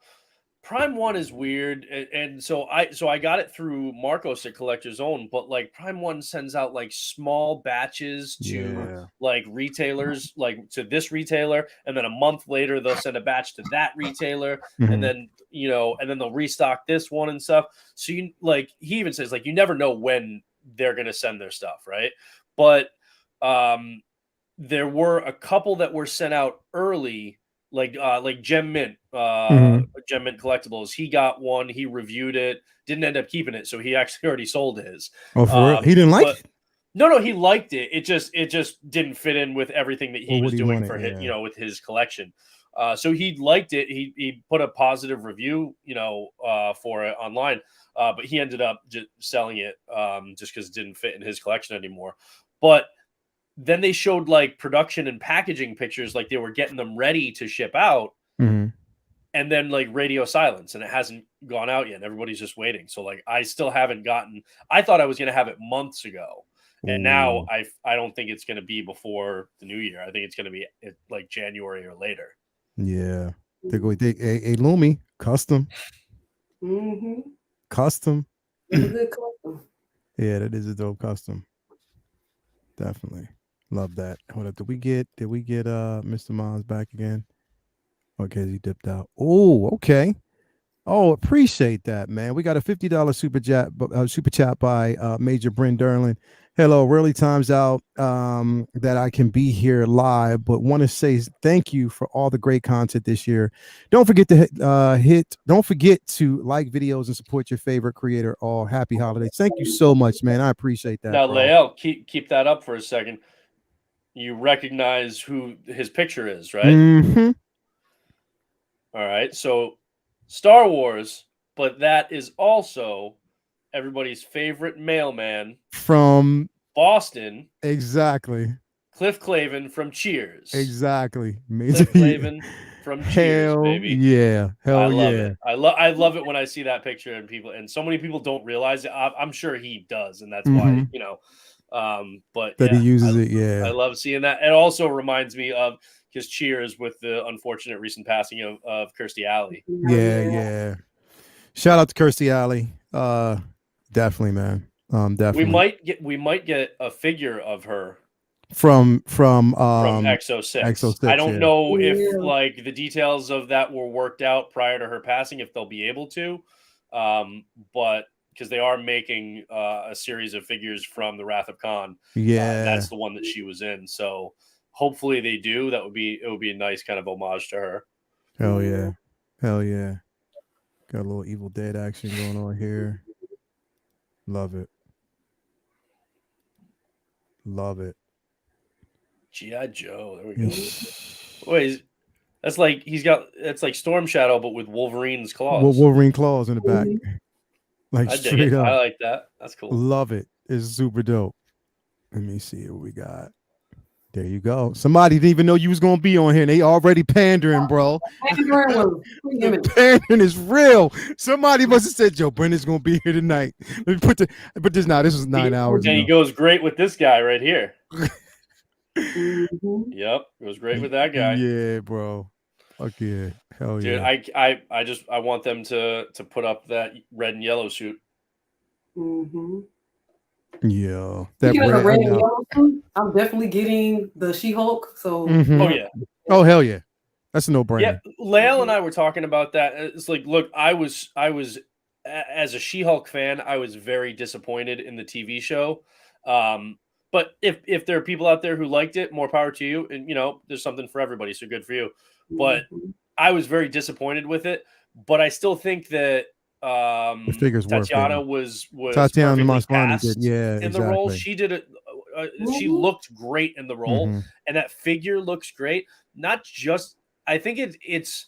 Prime 1 is weird, and so I got it through Marcos at Collector's Own, but like Prime 1 sends out like small batches to like retailers, like to this retailer, and then a month later they'll send a batch to that retailer, and then and then they'll restock this one and stuff. So he even says like you never know when they're gonna send their stuff, right? But there were a couple that were sent out early, like Gem Mint Collectibles. He got one, he reviewed it, didn't end up keeping it, so he actually already sold his. Oh, for real? He didn't like it? No, he liked it. It just didn't fit in with everything that he was doing for his, with his collection. So he liked it. He put a positive review, for it online. But he ended up just selling it just because it didn't fit in his collection anymore. But then they showed like production and packaging pictures, like they were getting them ready to ship out, and then like radio silence, and it hasn't gone out yet. And everybody's just waiting. So like I still haven't gotten. I thought I was going to have it months ago, and now I don't think it's going to be before the new year. I think it's going to be like January or later. Yeah, they go. A Lumi custom. Custom. Good custom. Yeah, that is a dope custom. Definitely. Love that. Hold up. Did we get Mr. Mons back again? Okay, he dipped out. Oh, okay. Oh, appreciate that, man. We got a $50 super chat by Major Bryn Derlin. Hello, really time's out that I can be here live, but want to say thank you for all the great content this year. Don't forget to don't forget to like videos and support your favorite creator. All happy holidays. Thank you so much, man. I appreciate that. Now, Lael, keep that up for a second. You recognize who his picture is, right? All right. So Star Wars but that is also everybody's favorite mailman from Boston. Exactly. Cliff Clavin from Cheers. Exactly. Cliff Clavin from Cheers, Hell baby. yeah. Hell I love yeah. it. I love it when I see that picture and so many people don't realize it. I'm sure he does, and that's why, but that he uses it. Yeah. I love seeing that. It also reminds me of his Cheers with the unfortunate recent passing of Kirstie Alley. Yeah. Shout out to Kirstie Alley. Definitely, man. Definitely. We might get a figure of her from XO6. XO6. I don't know if like the details of that were worked out prior to her passing, if they'll be able to, but because they are making a series of figures from the Wrath of Khan. That's the one that she was in. So hopefully they do. It would be a nice kind of homage to her. Hell yeah. Hell yeah. Got a little Evil Dead action going on here. Love it. Love it. G.I. Joe. There we go. Wait, that's like Storm Shadow, but with Wolverine's claws. Wolverine claws in the back. Like straight up. I like that. That's cool. Love it. It's super dope. Let me see what we got. There you go. Somebody didn't even know you was gonna be on here. They already pandering, bro. The pandering is real. Somebody must have said, "Joe, Brendan's gonna be here tonight." Let me put this now. This was 9 hours. And he goes great with this guy right here. Yep, it was great with that guy. Yeah, bro. Fuck yeah. Hell dude, yeah. I want them to put up that red and yellow suit. Yeah. Speaking of the red and yellow suit, I'm definitely getting the She-Hulk. So oh yeah. Oh hell yeah. That's a no-brainer. Yeah, Lael and I were talking about that. It's like, look, I was as a She-Hulk fan, I was very disappointed in the TV show. But if there are people out there who liked it, more power to you. And there's something for everybody, so good for you. But I was very disappointed with it. But I still think that the figure's Tatiana worth was Tatiana perfectly cast did, yeah, in the role. She did it. She looked great in the role, and that figure looks great. Not just, I think it's.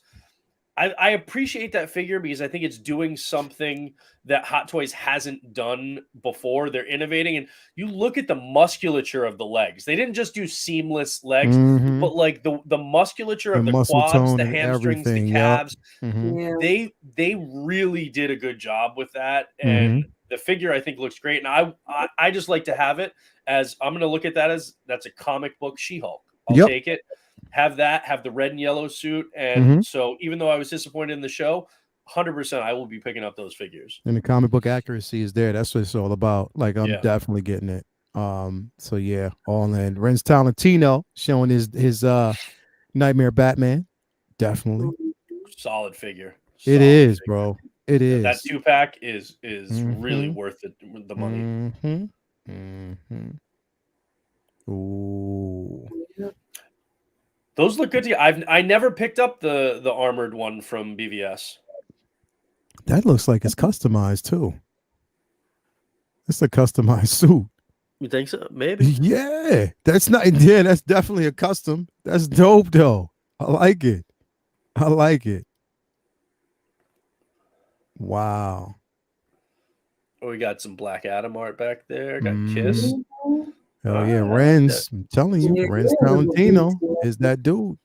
I appreciate that figure because I think it's doing something that Hot Toys hasn't done before. They're innovating, and you look at the musculature of the legs. They didn't just do seamless legs, but like the musculature of the quads, the hamstrings, the calves. They really did a good job with that, and the figure I think looks great. And I just like to have it as, I'm going to look at that as that's a comic book She-Hulk. I'll take it. Have the red and yellow suit. And so even though I was disappointed in the show, 100% I will be picking up those figures. And the comic book accuracy is there. That's what it's all about. Like, I'm definitely getting it. So yeah, all in. Renz Talentino showing his Nightmare Batman. Definitely. Solid figure. It is, bro. It is. That 2-pack is really worth the money. Ooh. Those look good to you. I never picked up the armored one from BVS. That looks like it's customized too. It's a customized suit. You think so? Maybe. Yeah. That's definitely a custom. That's dope though. I like it. Wow. Oh, we got some Black Adam art back there. Got Kiss. Oh yeah, Renz. I'm telling you, Renz Talentino is that dude.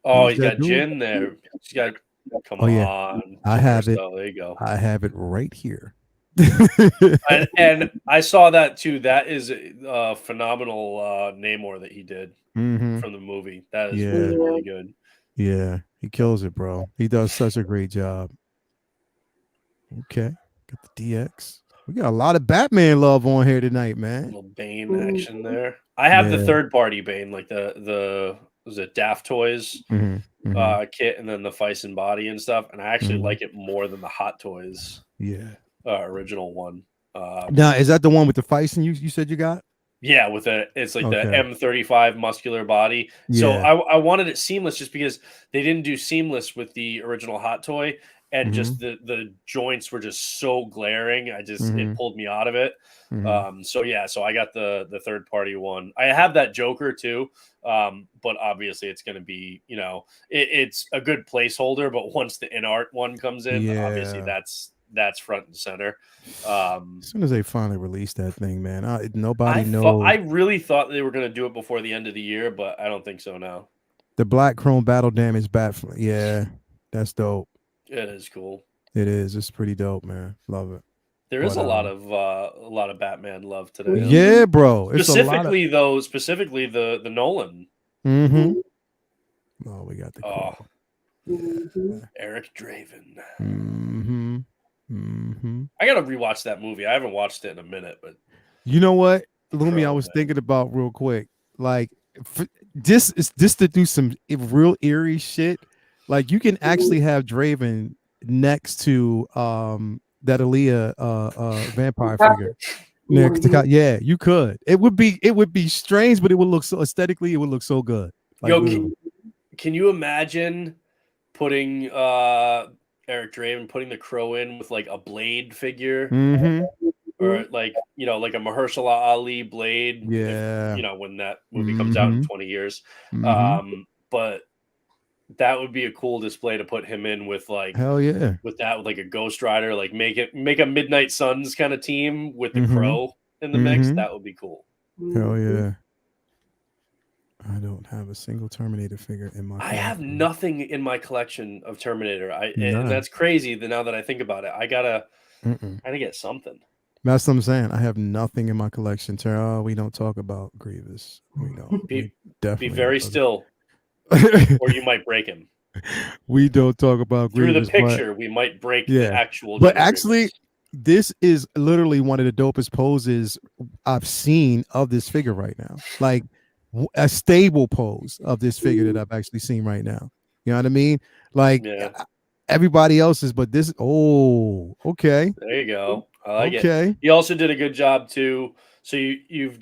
Oh, he's got Jin there. He's got. Come on. I have it. Oh, there you go. I have it right here. and I saw that too. That is a phenomenal Namor that he did from the movie. That is really, really good. Yeah, he kills it, bro. He does such a great job. Okay, got the DX. We got a lot of Batman love on here tonight, man. A little Bane action there. I have the third party Bane, like the was it Daft Toys kit, and then the Fison body and stuff. And I actually like it more than the Hot Toys original one. Now, is that the one with the Fison you said you got? Yeah, it's like the M35 muscular body. So I wanted it seamless just because they didn't do seamless with the original Hot Toy. and just the joints were just so glaring. It pulled me out of it. So I got the third party one. I have that Joker too, but obviously it's going to be, it's a good placeholder. But once the InArt one comes in, obviously that's front and center. As soon as they finally release that thing, man, nobody knows. I really thought they were going to do it before the end of the year, but I don't think so now. The Black Chrome Battle Damage bat, that's dope. It is cool. It is. It's pretty dope, man. Love it. There is a lot of Batman love today. Yeah, bro. Specifically the Nolan. Oh, we got the Eric Draven. I gotta rewatch that movie. I haven't watched it in a minute, but you know what, Lumi, I was thinking about real quick, like just to do some real eerie shit. Like you can actually have Draven next to that Aaliyah vampire figure. Next to, yeah, you could. It would be strange, but it would look so aesthetically. It would look so good. Like, yo, can you imagine putting Eric Draven putting the Crow in with like a Blade figure, or like like a Mahershala Ali Blade? Yeah, when that movie comes out in 20 years. But that would be a cool display to put him in with, like, hell yeah, with like a Ghost Rider, like make a Midnight Suns kind of team with the Crow in the mix. That would be cool. Hell yeah. I don't have a single Terminator figure in my collection. I have nothing in my collection of Terminator. And that's crazy now that I think about it. I gotta get something. That's what I'm saying. I have nothing in my collection. We don't talk about Grievous. We don't. Be very still, or you might break him. We don't talk about Grievous. Through the picture, we might break the actual. But actually, this is literally one of the dopest poses I've seen of this figure right now. Like a stable pose of this figure that I've actually seen right now. You know what I mean? Like everybody else's, but this. Oh, okay. There you go. I like it. He also did a good job too. So you've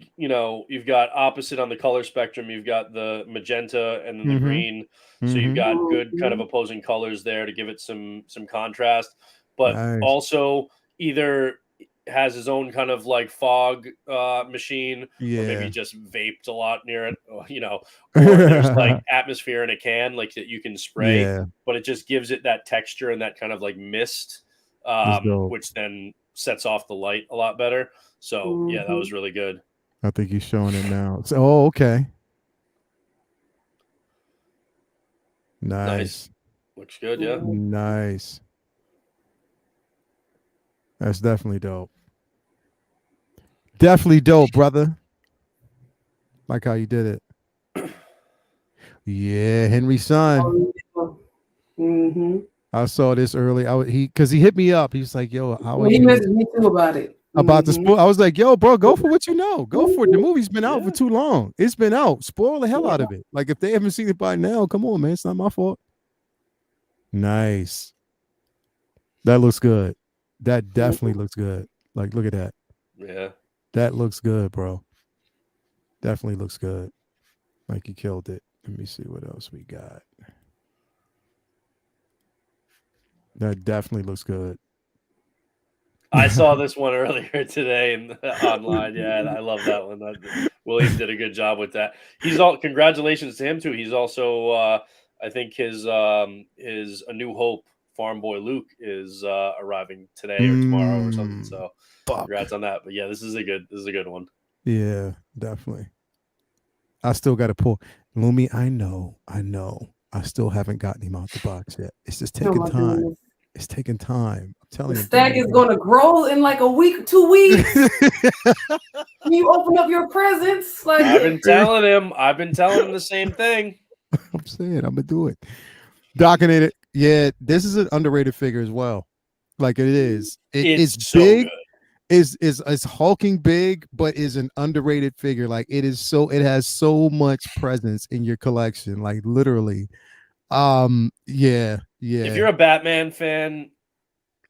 got opposite on the color spectrum. You've got the magenta and then the green. So you've got good kind of opposing colors there to give it some contrast. But also either has his own kind of like fog machine, or maybe just vaped a lot near it, or there's like atmosphere in a can like that you can spray, but it just gives it that texture and that kind of like mist, which then sets off the light a lot better. So that was really good. I think he's showing it now. So, okay. Nice. Looks good, yeah. Nice. That's definitely dope. Definitely dope, brother. Like how you did it. Yeah, Henry's son. I saw this early. Because he hit me up. He was like, "Yo, he messaged me too about it." About the spoil. I was like, "Yo, bro, go for what you know. Go for it. The movie's been out for too long. It's been out. Spoil the hell out of it. Like if they haven't seen it by now, come on, man. It's not my fault." Nice. That looks good. That definitely looks good. Like, look at that. Yeah. That looks good, bro. Definitely looks good. Like you killed it. Let me see what else we got. That definitely looks good. I saw this one earlier today online. Yeah, I love that one. William did a good job with that. Congratulations to him too. He's also I think his A New Hope Farm Boy Luke is arriving today or tomorrow or something. So congrats on that. But yeah, this is a good one. Yeah, definitely. I still got to pull Lumi. I know. I still haven't gotten him out the box yet. It's just taking time. Goodness. It's taking time. I'm telling you. The stack is going to grow in like a week, 2 weeks. Can you open up your presents? Like I've been telling him the same thing. I'm saying I'm gonna do it. Docking it. Yeah, this is an underrated figure as well. Like it is. It's so big. It's hulking big, but is an underrated figure. Like it has so much presence in your collection. Like literally. Yeah. If you're a Batman fan,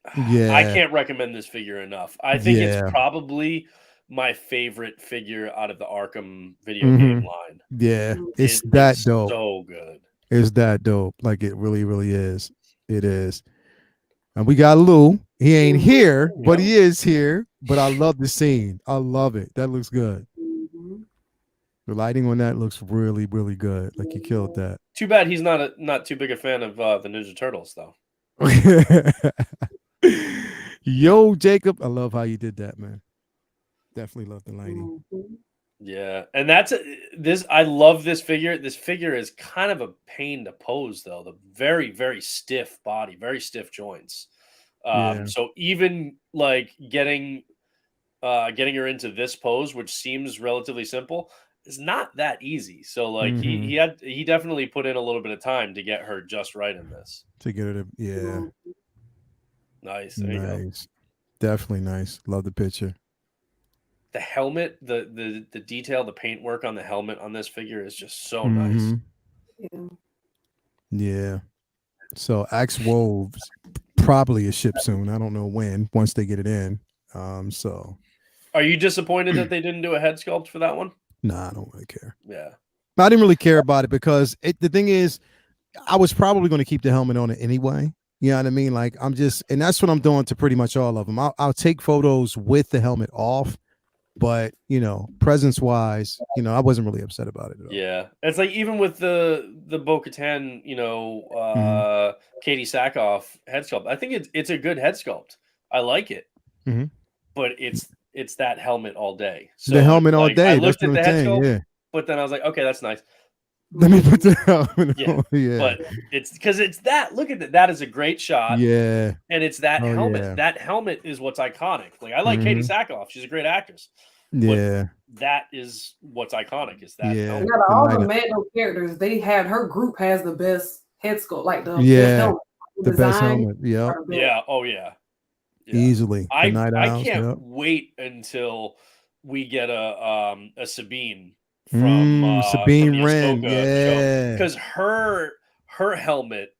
I can't recommend this figure enough. I think it's probably my favorite figure out of the Arkham video game line. Yeah, it's that dope. So good. It's that dope. Like it really, really is. It is. And we got Lou. He ain't here, but Yeah. he is here. But I love the scene. I love it. That looks good. The lighting on that looks really, really good. Like you killed that. Too bad he's not too big a fan of the Ninja Turtles, though. Yo, Jacob, I love how you did that, man. Definitely love the lighting. Yeah, and that's this. I love this figure. This figure is kind of a pain to pose, though. The very, very stiff body, very stiff joints. Yeah. So even like getting her into this pose, which seems relatively simple, is not that easy. So like he definitely put in a little bit of time to get her just right in this. To get her to, yeah. Nice. There you go. Definitely nice. Love the picture. The helmet, the detail, the paint work on the helmet on this figure is just so nice. Yeah. So Axe Wolves probably a ship soon. I don't know when, once they get it in. So are you disappointed that they didn't do a head sculpt for that one? Nah, I don't really care. Yeah. I didn't really care about it because the thing is, I was probably going to keep the helmet on it anyway. You know what I mean? Like and that's what I'm doing to pretty much all of them. I'll take photos with the helmet off. But presence wise, I wasn't really upset about it at all. Yeah, it's like even with the Bo-Katan, Katie Sackhoff head sculpt. I think it's a good head sculpt. I like it, but it's that helmet all day. So the helmet all day. I looked at the head sculpt, but then I was like, okay, that's nice. Let me put the helmet on. Yeah, but it's because it's that. Look at that. That is a great shot. Yeah, and it's that helmet. Yeah. That helmet is what's iconic. Like I like Katie Sackhoff. She's a great actress. Yeah, that is what's iconic. Is that? Yeah, all the Mando characters, her group has the best head sculpt, like the best helmet. Yeah, yeah. Oh yeah. Easily. I can't wait until we get a Sabine from Sabine from Wren. Yeah, because her helmet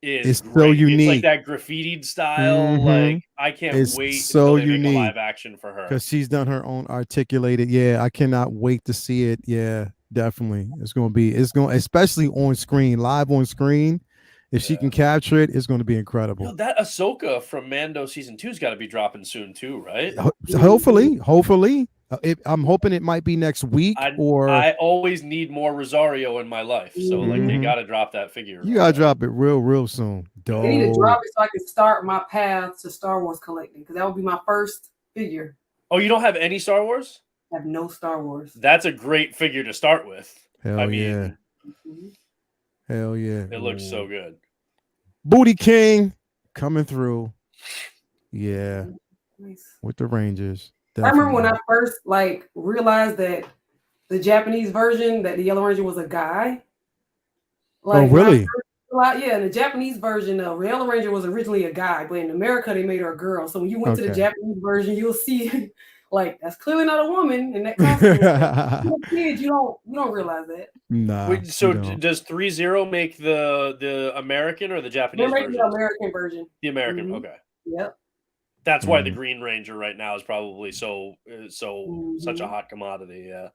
is so unique. It's like that graffitied style. Like I can't wait so until they unique. make a live action for her because she's done her own articulated. Yeah, I cannot wait to see it. Yeah, definitely. It's going especially on screen, live on screen. If she can capture it, it's going to be incredible. That Ahsoka from Mando season 2's got to be dropping soon too, right? Hopefully. I'm hoping it might be next week. I always need more Rosario in my life, so like they got to drop that figure. You got to drop it real soon. Dope. They need to drop it so I can start my path to Star Wars collecting, because that would be my first figure. Oh, you don't have any Star Wars? I have no Star Wars. That's a great figure to start with. Hell yeah. It looks so good. Booty King coming through. Yeah. Nice. With the Rangers. Definitely. I remember when I first realized that the Japanese version, that the Yellow Ranger was a guy. Oh, really? In the Japanese version, the Yellow Ranger was originally a guy, but in America they made her a girl. So when you went to the Japanese version, you'll see that's clearly not a woman in that costume. Kids, you don't realize that. Nah. Wait, so does 3-0 make the American or the Japanese version? The American version. The American, okay. Yep. That's why the Green Ranger right now is probably such a hot commodity. Yeah.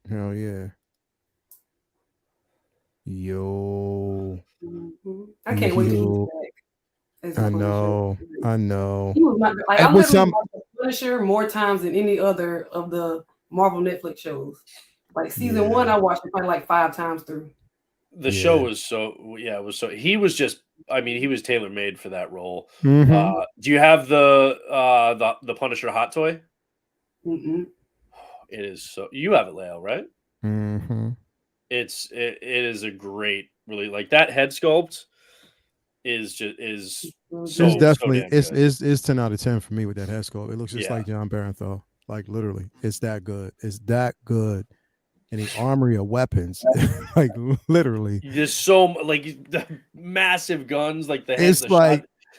Hell yeah. Yo. I can't wait to he's back. I know. He was not I literally watched the Punisher more times than any other of the Marvel Netflix shows. Like season 1, I watched it probably 5 times through. The show was he was just, he was tailor made for that role. Mm-hmm. Do you have the Punisher hot toy? Mm-mm. It is so, you have it, Leo, right? Mm-hmm. It is a great, really, like that head sculpt is so definitely so is 10 out of 10 for me with that head sculpt. It looks just like John Barenthal. Like literally, it's that good. It's that good. And the armory of weapons, like literally, there's so the massive guns, like the heads.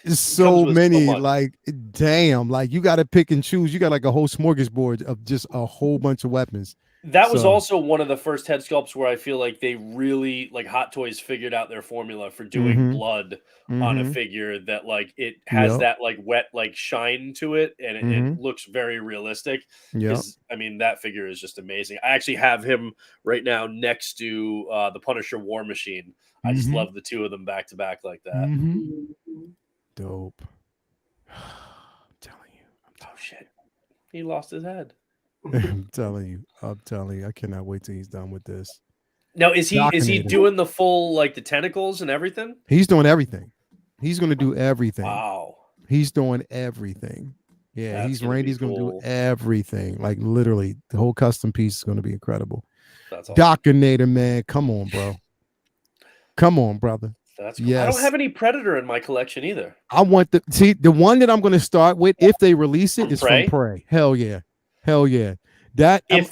It's so many. Like, damn, like you got to pick and choose. You got like a whole smorgasbord of just a whole bunch of weapons. That was also one of the first head sculpts where I feel like they really, Hot Toys figured out their formula for doing blood on a figure that it has that wet shine to it, and it looks very realistic. Yeah, that figure is just amazing. I actually have him right now next to the Punisher War Machine. I just love the two of them back to back like that. dope. I'm telling you. Oh shit, he lost his head. I'm telling you. I'm telling you. I cannot wait till he's done with this. Now is he Documented. doing the full like the tentacles and everything? He's doing everything. He's gonna do everything. Wow. He's doing everything. Yeah, That's Randy's gonna gonna be cool. do everything. Like literally, the whole custom piece is gonna be incredible. That's awesome. Docunator, man. Come on, bro. Come on, brother. That's cool. Yes. I don't have any Predator in my collection either. I want the one that I'm gonna start with if they release it is Prey? from Prey. Hell yeah. Hell yeah. That If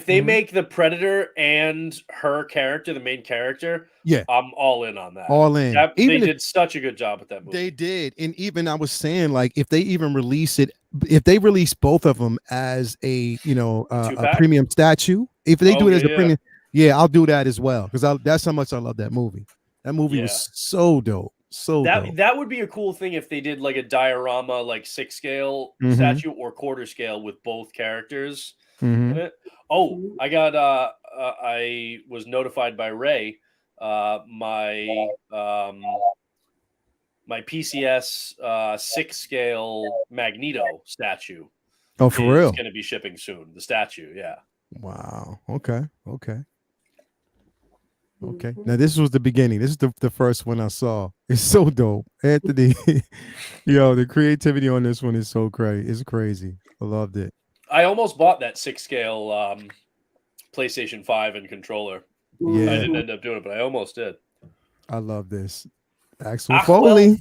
they Mhm. make the Predator and her character the main character, Yeah. I'm all in on that. All in. They did such a good job with that movie. They did. And even I was saying, like, if they even release it, if they release both of them as a Two-pack? premium statue, if they do it as a yeah. premium, yeah, I'll do that as well. Because that's how much I love that movie. That movie was so dope. So dope. That would be a cool thing if they did like a diorama, like 6 scale Mhm. statue or quarter scale with both characters Mhm. in it. Oh, I got I was notified by Ray. My PCS 6 scale Magneto statue. Oh, for real? Is going to be shipping soon. The statue, yeah. Wow. Okay. Now this was the beginning. This is the first one I saw. It's so dope, Anthony. Yo, the creativity on this one is so crazy. It's crazy. I loved it. I almost bought that 6 scale PlayStation 5 and controller. Yeah. I didn't end up doing it, but I almost did. I love this. Axel Foley.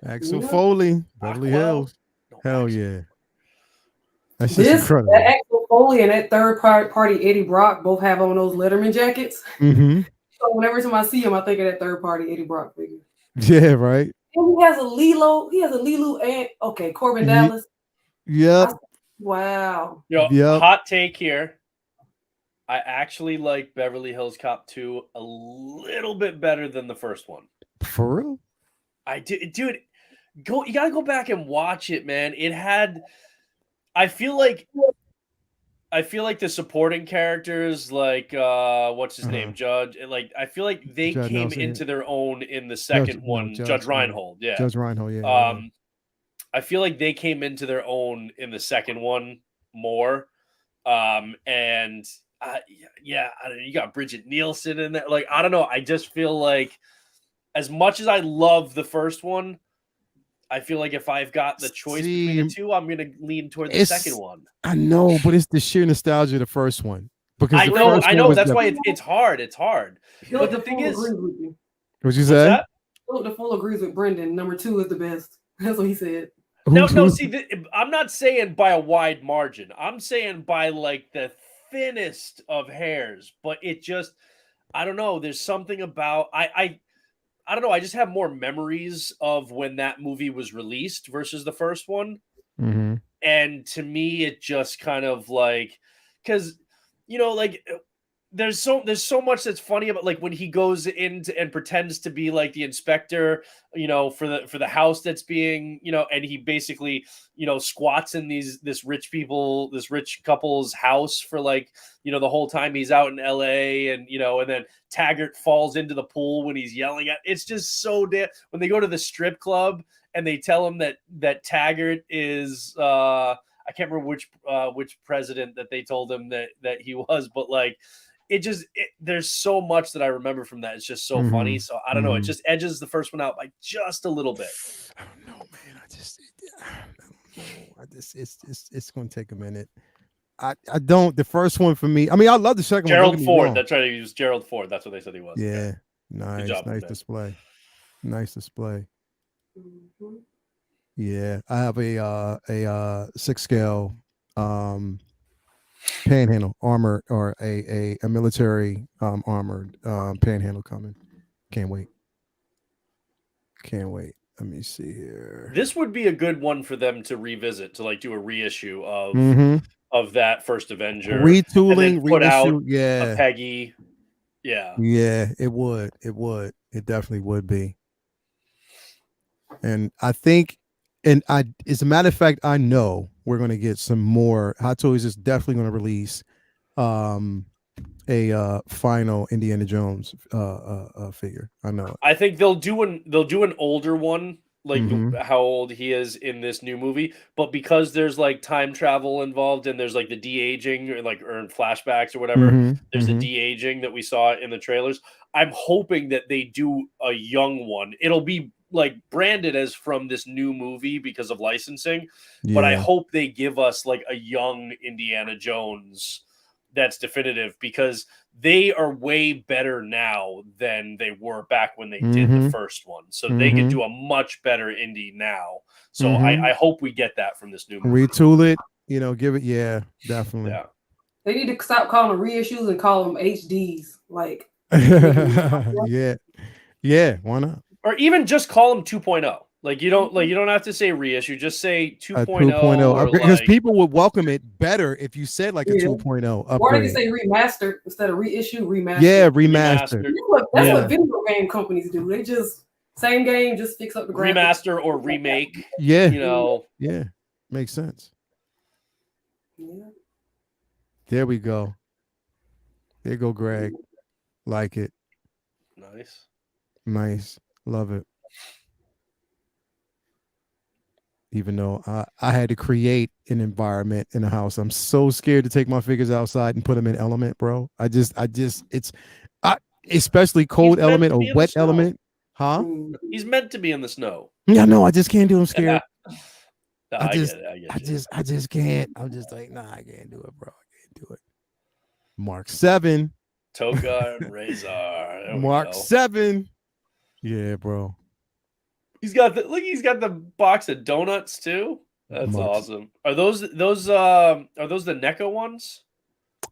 Axel Yeah. Foley. Beverly Hills. No, Hell yeah. That's just incredible. That Axel Foley and that third party Eddie Brock both have on those Letterman jackets. Mm-hmm. So whenever I see him, I think of that third party Eddie Brock figure. Yeah, right. And he has a Lilo. He has a Lilu and Corbin Dallas. Yep. Wow. Yo, hot take here. I actually like Beverly Hills Cop 2 a little bit better than the first one. For real? I do, dude. You gotta go back and watch it, man. It had. I feel like the supporting characters, like what's his name, Judge. Like I feel like they Judge came Nelson, into their own in the second one. Judge Reinhold, yeah. Judge Reinhold, yeah. I feel like they came into their own in the second one more, and. You got Bridget Nielsen in there. Like, I don't know. I just feel like as much as I love the first one, I feel like if I've got the choice between the two, I'm going to lean toward the second one. I know, but it's the sheer nostalgia of the first one. Because I know. That's why it's hard. It's hard. But the thing is, what you say? The full agrees with Brendan. Number 2 is the best. That's what he said. No. See, I'm not saying by a wide margin. I'm saying by like the thinnest of hairs, but it just, I don't know. There's something about I don't know. I just have more memories of when that movie was released versus the first one. Mm-hmm. And to me, it just kind of like, because like there's so much that's funny about like when he goes into and pretends to be like the inspector, for the house that's being, and he basically, squats in this rich couple's house for like, the whole time he's out in LA and, and then Taggart falls into the pool when he's yelling at, it's just so when they go to the strip club and they tell him that Taggart is, I can't remember which president that they told him that he was, but like, there's so much that I remember from that. It's just so funny. So I don't know. It just edges the first one out by just a little bit. I don't know, man. It's going to take a minute. I don't. The first one for me. I mean, I love the second one. Gerald Ford. That's right. He was Gerald Ford. That's what they said he was. Yeah. Nice display. Nice display. Mm-hmm. Yeah, I have a 6 scale panhandle armor or a military armored panhandle coming. Can't wait. Let me see here. This would be a good one for them to revisit, to like do a reissue of that first Avenger, retooling, put out a Peggy. Yeah, it would. It definitely would be. And I think, as a matter of fact, I know we're going to get some more. Hot Toys is definitely going to release a final Indiana Jones figure. I know it. I think they'll do an older one, like how old he is in this new movie, but because there's like time travel involved and there's like the de-aging or like or flashbacks or whatever, there's the de-aging that we saw in the trailers. I'm hoping that they do a young one. It'll be like branded as from this new movie because of licensing, but I hope they give us like a young Indiana Jones that's definitive, because they are way better now than they were back when they did the first one. So they could do a much better indie now. So I hope we get that from this new movie. Retool it, give it. Yeah, definitely. Yeah. They need to stop calling them reissues and call them HDs. Like, yeah, why not? Or even just call them 2.0. Like you don't have to say reissue, just say 2.0 because people would welcome it better if you said like a 2.0 upgrade. Or they can say remaster instead of reissue, remaster. Yeah, remaster. That's what video game companies do. They just same game, just fix up the graphics. Remaster or remake. Yeah. Yeah. Makes sense. Yeah. There we go. There you go, Greg. Like it. Nice. Love it. Even though I had to create an environment in the house. I'm so scared to take my figures outside and put them in element, bro. Especially cold element or wet element. Huh? He's meant to be in the snow. Yeah, no, I just can't do. I'm scared. No, I just can't. I'm just like, nah, I can't do it, bro. I can't do it. Mark 7. Toga and Razor. Mark 7. Yeah, bro. He's got the box of donuts too. That's awesome. Are those the NECA ones?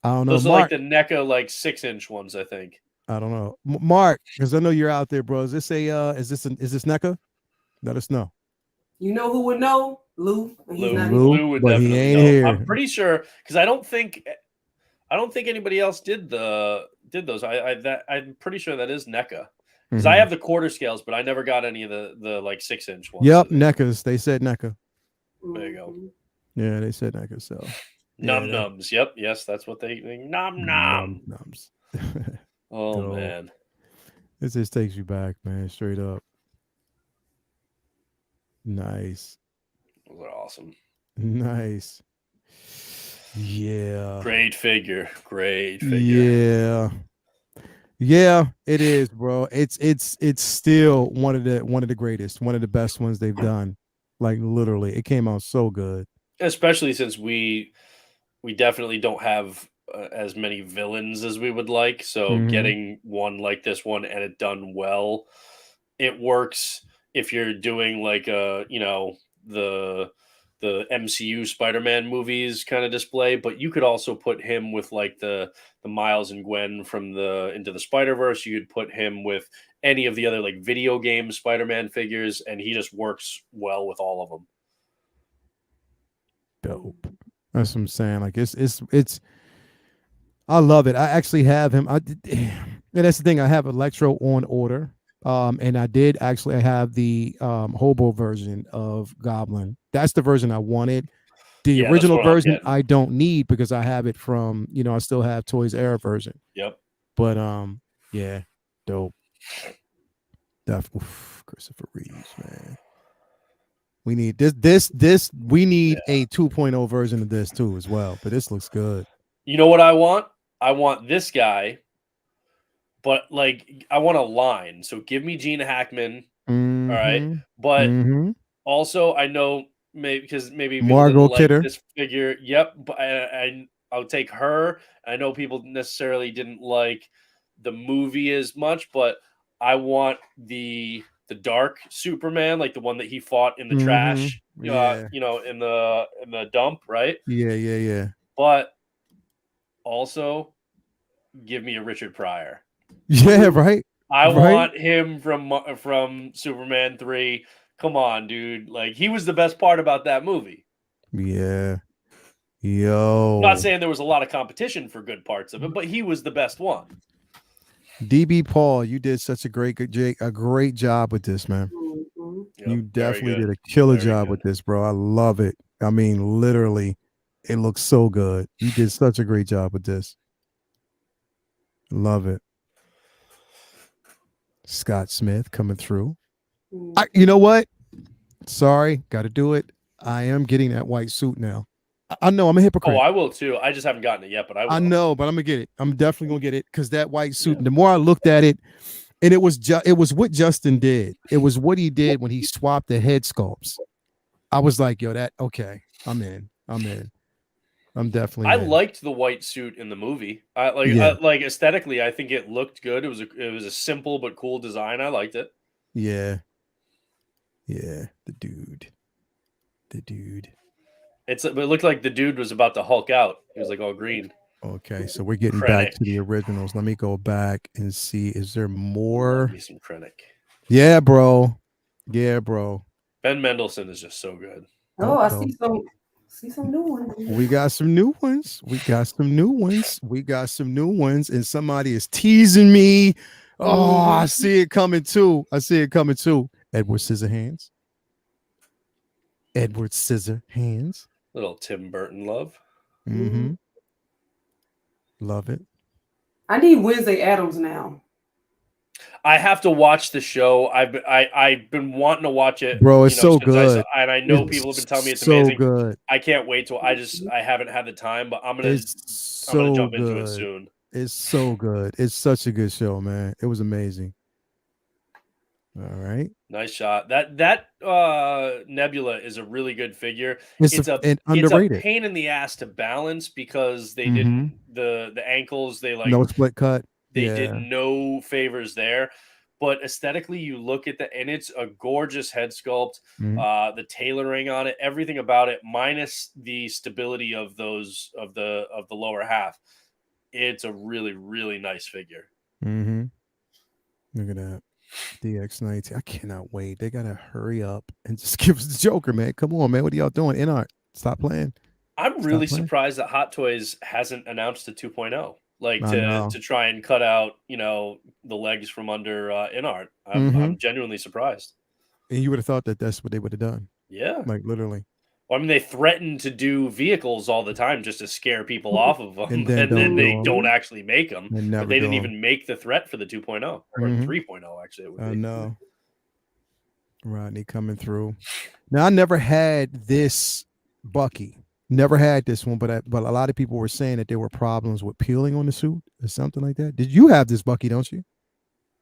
I don't know. Those are like the NECA 6-inch ones, I think. I don't know. Mark, because I know you're out there, bro. Is this NECA? Let us know. You know who would know? Lou. Lou would but definitely he ain't know. here. I'm pretty sure, because I don't think anybody else did those. I'm pretty sure that is NECA. Because I have the quarter scales, but I never got any of the 6-inch ones. Yep, NECAs. They said NECA. There you go. Yeah, they said NECA. So nums. Yep. Yes, that's what they nums. Oh man, this just takes you back, man. Straight up. Nice. Those are awesome. Nice. Yeah. Great figure. Yeah, it is, bro. It's still one of the greatest, one of the best ones they've done. Like literally, it came out so good. Especially since we definitely don't have as many villains as we would like. So getting one like this one and it done well, it works if you're doing like the MCU Spider-Man movies kind of display, but you could also put him with like the Miles and Gwen from Into the Spider-Verse. You could put him with any of the other like video game Spider-Man figures, and he just works well with all of them. Dope. That's what I'm saying. Like it's I love it. I actually have him. And that's the thing. I have Electro on order. And I did actually have the hobo version of Goblin. That's the version I wanted. The original version I don't need because I have it from, I still have Toys R Us version. Yep. But yeah, dope. Christopher Reeves, man. We need this we need a 2.0 version of this too as well. But this looks good. You know what I want? I want this guy. But like, I want a line. So give me Gene Hackman. All right. But also, I know maybe Margot Kidder. This figure. Yep. But I'll take her. I know people necessarily didn't like the movie as much, but I want the dark Superman, like the one that he fought in the trash. In the dump, right? Yeah. But also, give me a Richard Pryor. Yeah, right. I want him from Superman 3. Come on, dude. Like, he was the best part about that movie. Yeah. Yo. I'm not saying there was a lot of competition for good parts of it, but he was the best one. DB Paul, you did such a great job with this, man. Yep, you definitely did a killer job with this, bro. I love it. I mean, literally, it looks so good. You did such a great job with this. Love it. Scott Smith coming through. You know what? Sorry, got to do it. I am getting that white suit now. I know I'm a Oh, hypocrite. I will too. I just haven't gotten it yet, but I will. I know, but I'm gonna get it. I'm definitely gonna get it because that white suit. The more I looked at it, and it was what Justin did. It was what he did when he swapped the head sculpts. I was like, yo, that okay. I'm in. I'm definitely. I in. liked the white suit in the movie. Like aesthetically, I think it looked good. It was a simple but cool design. I liked it. Yeah. The dude. It looked like the dude was about to Hulk out. He was like all green. Okay, so we're getting back to the originals. Let me go back and see. Is there more? Love me some Krennic. Yeah, bro. Ben Mendelsohn is just so good. Oh, I see some new ones. We got some new ones. And somebody is teasing me. Oh, I see it coming too. Edward Scissorhands. Little Tim Burton love. Mm-hmm. Love it. I need Wednesday Addams now. I have to watch the show. I've been wanting to watch it, bro. It's so good, and I know people have been telling me it's amazing. Good. I can't wait till I haven't had the time, but I'm gonna jump into it soon. It's so good. It's such a good show, man. It was amazing. All right, nice shot. That Nebula is a really good figure. It's underrated. It's a pain in the ass to balance because they didn't the ankles. They no split cut. They did no favors there, but aesthetically, you look at and it's a gorgeous head sculpt. The tailoring on it, everything about it, minus the stability of those of the lower half. It's a really, really nice figure. Look at that. DX19. I cannot wait. They gotta hurry up and just give us the Joker, man. Come on, man. What are y'all doing? InArt, stop playing. I'm really surprised that Hot Toys hasn't announced a 2.0. Like to try and cut out, the legs from under InArt. I'm genuinely surprised. And you would have thought that that's what they would have done. Yeah. Like literally. Well, I mean, they threaten to do vehicles all the time just to scare people off of them. And then they don't actually make them. But they didn't even make the threat for the 2.0 or 3.0, actually. It would be. I know. Rodney coming through. Now, I never had this Bucky. Never had this one, but a lot of people were saying that there were problems with peeling on the suit or something like that. Did you have this Bucky, don't you?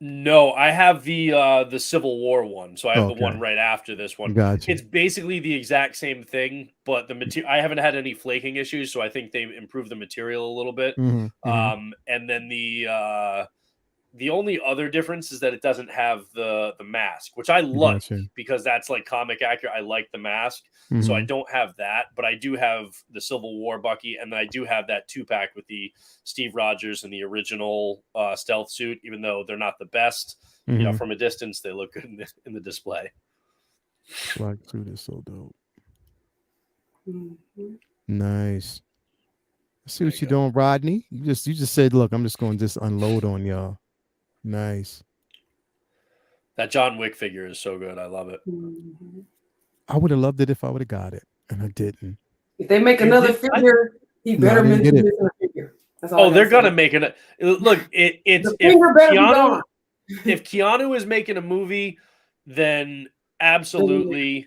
No, I have the Civil War one, so I have the one right after this one. Gotcha. It's basically the exact same thing, but the material I haven't had any flaking issues, so I think they improved the material a little bit. And then the only other difference is that it doesn't have the mask, which I like because that's like comic accurate. I like the mask, so I don't have that, but I do have the Civil War Bucky, and then I do have that 2-pack with the Steve Rogers and the original stealth suit. Even though they're not the best, from a distance they look good in the display. Black suit is so dope. Nice. I see what you're doing, Rodney. You just said, look, I'm just going to just unload on y'all. Nice. That John Wick figure is so good. I love it. I would have loved it if I would have got it, and I didn't. If they make another figure, he better mention it in a figure. They're gonna make it. Look, it's if Keanu is making a movie, then absolutely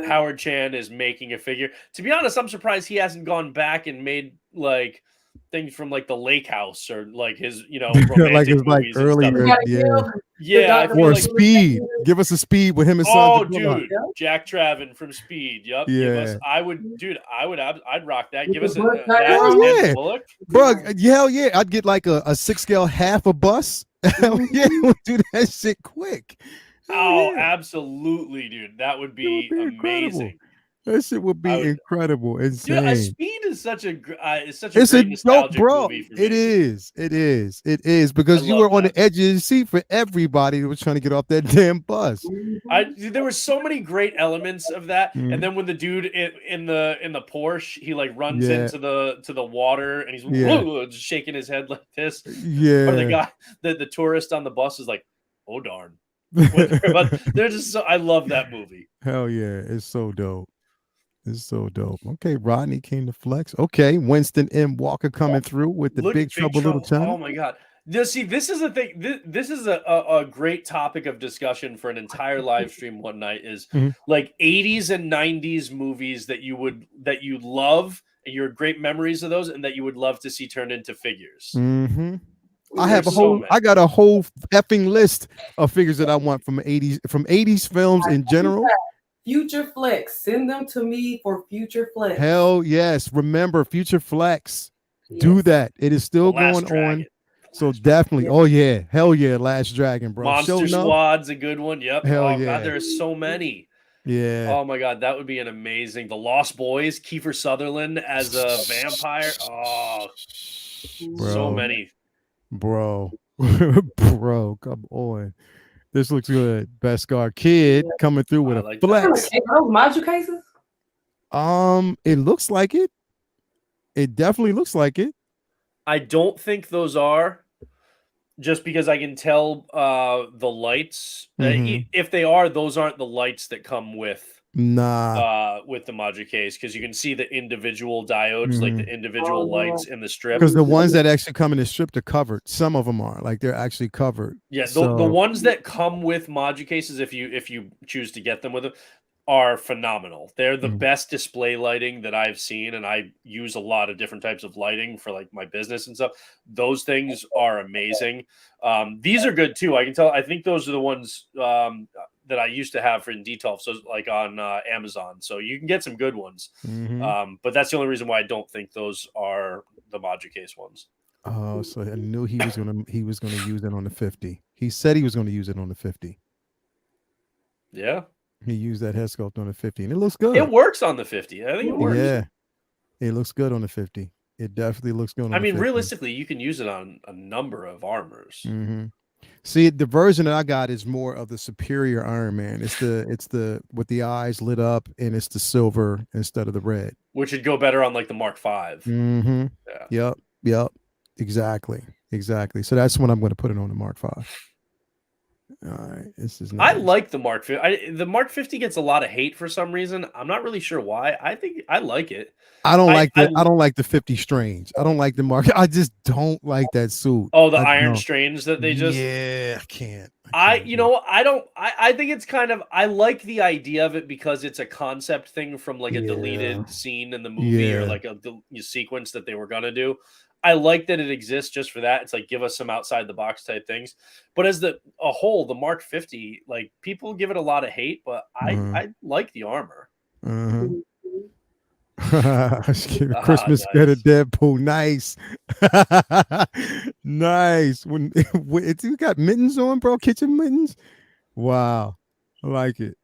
Howard Chan is making a figure. To be honest, I'm surprised he hasn't gone back and made like things from like the Lake House or like his, romantic like earlier, or like Speed. Give us a Speed with him and son. Oh, dude, Jack Traven from Speed. Yep. Yeah. I'd rock that. Give us bro. Hell yeah! I'd get like a 6-scale half a bus. Hell yeah, we'll do that shit quick. Absolutely, dude. That would be amazing. Incredible. That shit would be incredible. Insane. Dude, Speed is such a great nostalgic movie for me. It is because you were on the edge of the seat for everybody who was trying to get off that damn bus. There were so many great elements of that, and then when the dude in the Porsche, he like runs into the water and he's just shaking his head like this. Yeah. Or the guy, the tourist on the bus is like, oh darn. But they're just so, I love that movie. Hell yeah, it's so dope. It's so dope. Okay, Rodney came to flex. Okay, Winston M. Walker coming through with the Big Trouble Little China. Oh my god, See, this is a thing. This is a great topic of discussion for an entire live stream one night. Is like 80s and 90s movies that you love, and your great memories of those, and that you would love to see turned into figures. I have I got a whole effing list of figures that I want from 80s films in general. Future Flex, send them to me for Future Flex. Hell yes, remember Future Flex. Yes. Do that. It is still going on. So definitely. Oh yeah, hell yeah, Last Dragon, bro. Monster Squad's a good one. Yep. Hell yeah. God, there's so many. Yeah. Oh my God, that would be an amazing. The Lost Boys, Kiefer Sutherland as a vampire. Oh, bro. So many. Bro, bro, come on. This looks good. Beskar Kid coming through with a flex. Module cases? It looks like it. It definitely looks like it. I don't think those are. Just because I can tell the lights. If they are, those aren't the lights that come with with the module case, because you can see the individual diodes, like the individual lights in the strip. Because the ones that actually come in the strip are covered. Some of them are like they're actually covered. Yeah, the ones that come with module cases, if you choose to get them with them, are phenomenal. They're the best display lighting that I've seen, and I use a lot of different types of lighting for like my business and stuff. Those things are amazing. These are good too. I can tell. I think those are the ones that I used to have for in detail, so like on Amazon. So you can get some good ones. But that's the only reason why I don't think those are the module case ones. Oh, so I knew he was gonna use it on the 50. He said he was gonna use it on the 50. Yeah. He used that head sculpt on the 50, and it looks good. It works on the 50. I think it works. Yeah, it looks good on the 50. It definitely looks good on the 50. Realistically, you can use it on a number of armors. See, the version that I got is more of the superior Iron Man. It's the with the eyes lit up, and it's the silver instead of the red. Which would go better on like the Mark V. Yeah. Yep. Exactly. So that's when I'm going to put it on the Mark V. All right, this is nice. I like the Mark 50. The Mark 50 gets a lot of hate for some reason. I'm not really sure why. I think I like it. I don't like the 50 Strange. I don't like the Mark. I just don't like that suit. Oh, the Iron Strange that they just. Yeah, I can't. I think it's kind of. I like the idea of it because it's a concept thing from like a deleted scene in the movie or like a sequence that they were gonna do. I like that it exists just for that. It's like, give us some outside the box type things. But as a whole, the Mark 50, like people give it a lot of hate, but I like the armor. Christmas get a Deadpool. Nice. Nice. When you got mittens on, bro, kitchen mittens. Wow. I like it.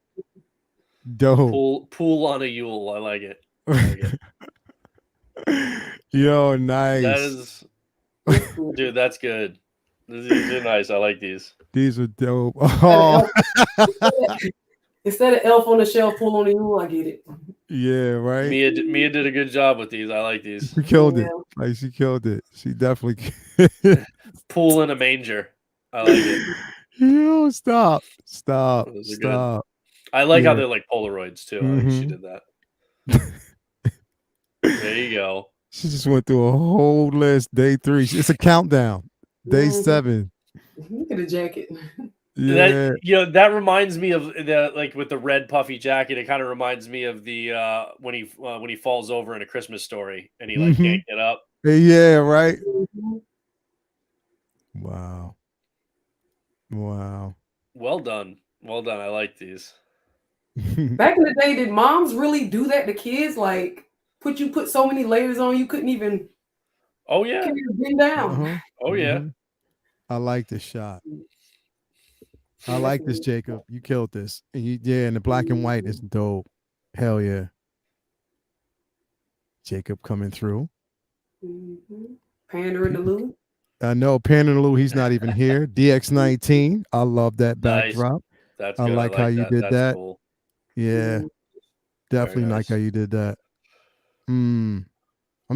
Dope. Pool on a Yule. I like it. Yo, nice. That is, dude, that's good. These are nice. I like these. These are dope. Oh. Instead of elf on the shelf, pool on the Yule, I get it. Yeah, right. Mia did a good job with these. I like these. She killed it. Like she killed it. She definitely. Pool in a manger. I like it. Yo, stop. Good. I like how they're like Polaroids too. I think she did that. There you go. She just went through a whole list. Day 3. It's a countdown. Day 7. Look at the jacket. Yeah. That reminds me of the like with the red puffy jacket. It kind of reminds me of the when he falls over in A Christmas Story and he like can't get up. Yeah, right. Wow. Well done. I like these. Back in the day, did moms really do that to kids? Like put so many layers on you couldn't even. Oh yeah. Bend down. Oh yeah. I like this shot. I like this, Jacob. You killed this. And and the black and white is dope. Hell yeah. Jacob coming through. Pandering the Lou. No, Pandering the Lou, he's not even here. DX19. I love that backdrop. That's I good. like how you did that. Cool. Yeah. Definitely like how you did that. I'm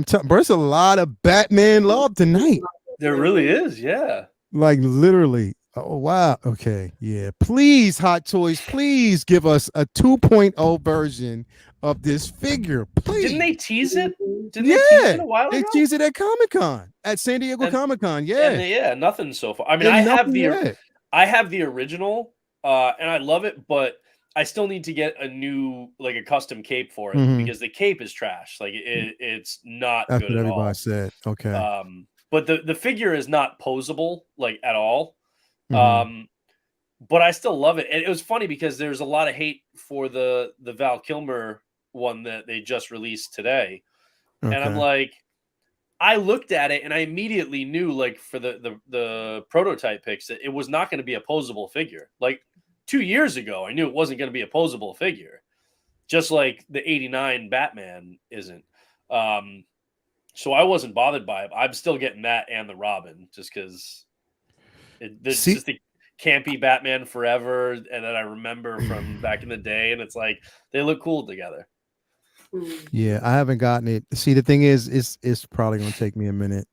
telling, there's a lot of Batman love tonight. There really is, yeah. Like literally. Oh wow. Okay. Yeah. Please, Hot Toys, please give us a 2.0 version of this figure, please. Didn't they tease it? Didn't Yeah, they tease it a while ago? they teased it at Comic-Con, at San Diego Comic-Con. Yeah, and nothing so far. I mean, And I have nothing yet. I have the original, and I love it, but I still need to get a new, like a custom cape for it Mhm. because the cape is trash. Like it's not That's good what at everybody all. said. Okay. But the figure is not posable like at all. Mhm. But I still love it. And it was funny because there's a lot of hate for the Val Kilmer one that they just released today. And I'm Okay. like, I looked at it and I immediately knew, like, for the prototype pics, that it was not going to be a posable figure. Like 2 years ago, I knew it wasn't going to be a posable figure, just like the '89 Batman isn't. So I wasn't bothered by it. I'm still getting that and the Robin just because it's See, just the campy Batman Forever, and then I remember from back in the day, and it's like they look cool together. yeah, I haven't gotten it. See, the thing is, it's probably gonna take me a minute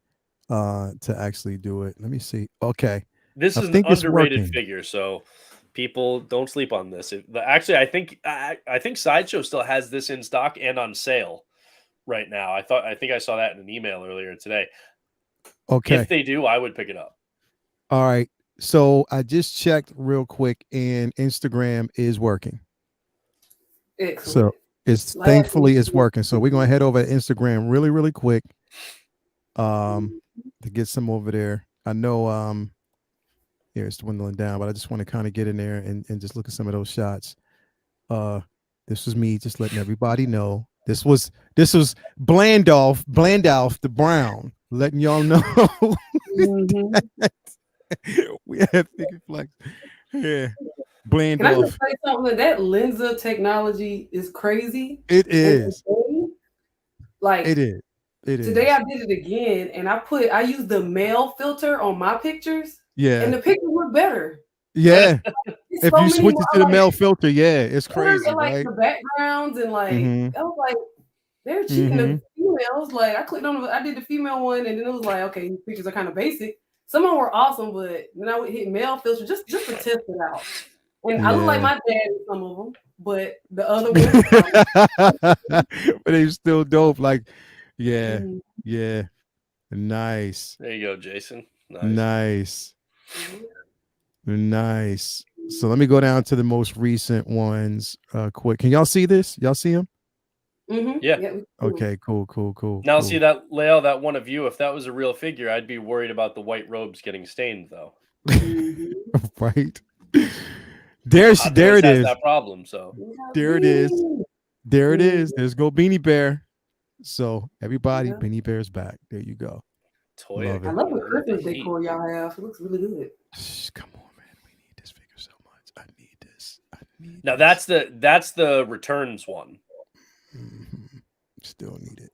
to actually do it. Let me see. Okay. This I is an think it's underrated working. figure, so people don't sleep on this. Actually, I think Sideshow still has this in stock and on sale right now. I think I saw that in an email earlier today. Okay. If they do, I would pick it up. All right. So I just checked real quick, and Instagram is working. Excellent. So it's thankfully it's working. So we're gonna head over to Instagram really, really quick. To get some over there. I know here it's dwindling down, but I just want to kind of get in there and just look at some of those shots. This was me just letting everybody know. This was Blandolph the Brown, letting y'all know we have Figure Flex. Yeah. Can I just Blandolph. say something? That Lensa technology is crazy. It is. Like It is. It is. Today I did it again, and I used the male filter on my pictures. Yeah. And the pictures look better. Yeah. If so you switch it to the like, male filter, yeah, it's crazy, and, like right? the backgrounds and like I was like, they're cheating the females. Like I clicked on I did the female one, and then it was like, okay, these pictures are kind of basic. Some of them were awesome, but then I would hit male filter just to test it out. And I look like my dad in some of them, but the other ones, but they still dope. Like, yeah, yeah, nice. There you go, Jason. Nice. So let me go down to the most recent ones quick. Can y'all see this? Y'all see them? Yeah. Okay, cool. Now, see that, Leo, that one of you, if that was a real figure, I'd be worried about the white robes getting stained, though. Right. There it is. That problem. So there it is. There it is. There's go Beanie Bear. So everybody, Beanie Bear's back. There you go. Toy. I love the Christmas decor y'all have. It looks really good. Come on, man. We need this figure so much. I need this. Now that's the returns one. Still need it.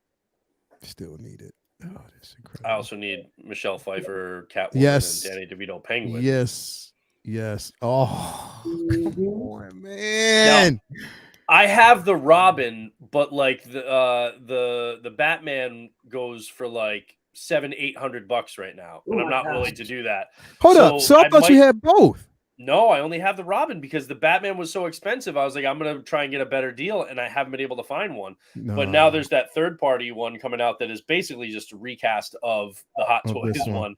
Oh, that's incredible. I also need Michelle Pfeiffer, Catwoman, yes. and Danny DeVito, Penguin. Yes. Oh, come on, man. Now, I have the Robin, but like the Batman goes for like $700-800 right now, and I'm not willing to do that. Hold up. So I thought you had both. No, I only have the Robin because the Batman was so expensive. I was like, I'm going to try and get a better deal, and I haven't been able to find one. No. But now there's that third-party one coming out that is basically just a recast of the Hot Toys one.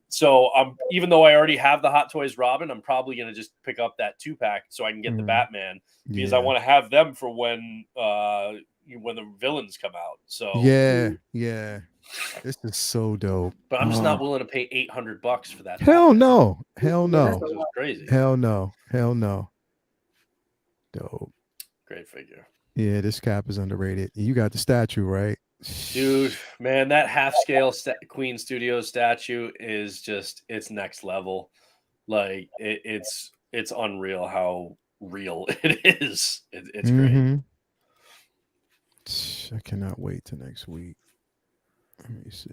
So even though I already have the Hot Toys Robin, I'm probably going to just pick up that 2-pack so I can get the Batman because I want to have them for when the villains come out. So yeah. This is so dope. But I'm just not willing to pay $800 for that. Hell no. That's crazy. Hell no. Dope. Great figure. Yeah, this cap is underrated. You got the statue, right? Dude, man, that half-scale Queen Studios statue is just, it's next level. Like, it's unreal how real it is. It's great. I cannot wait till next week. Let me see.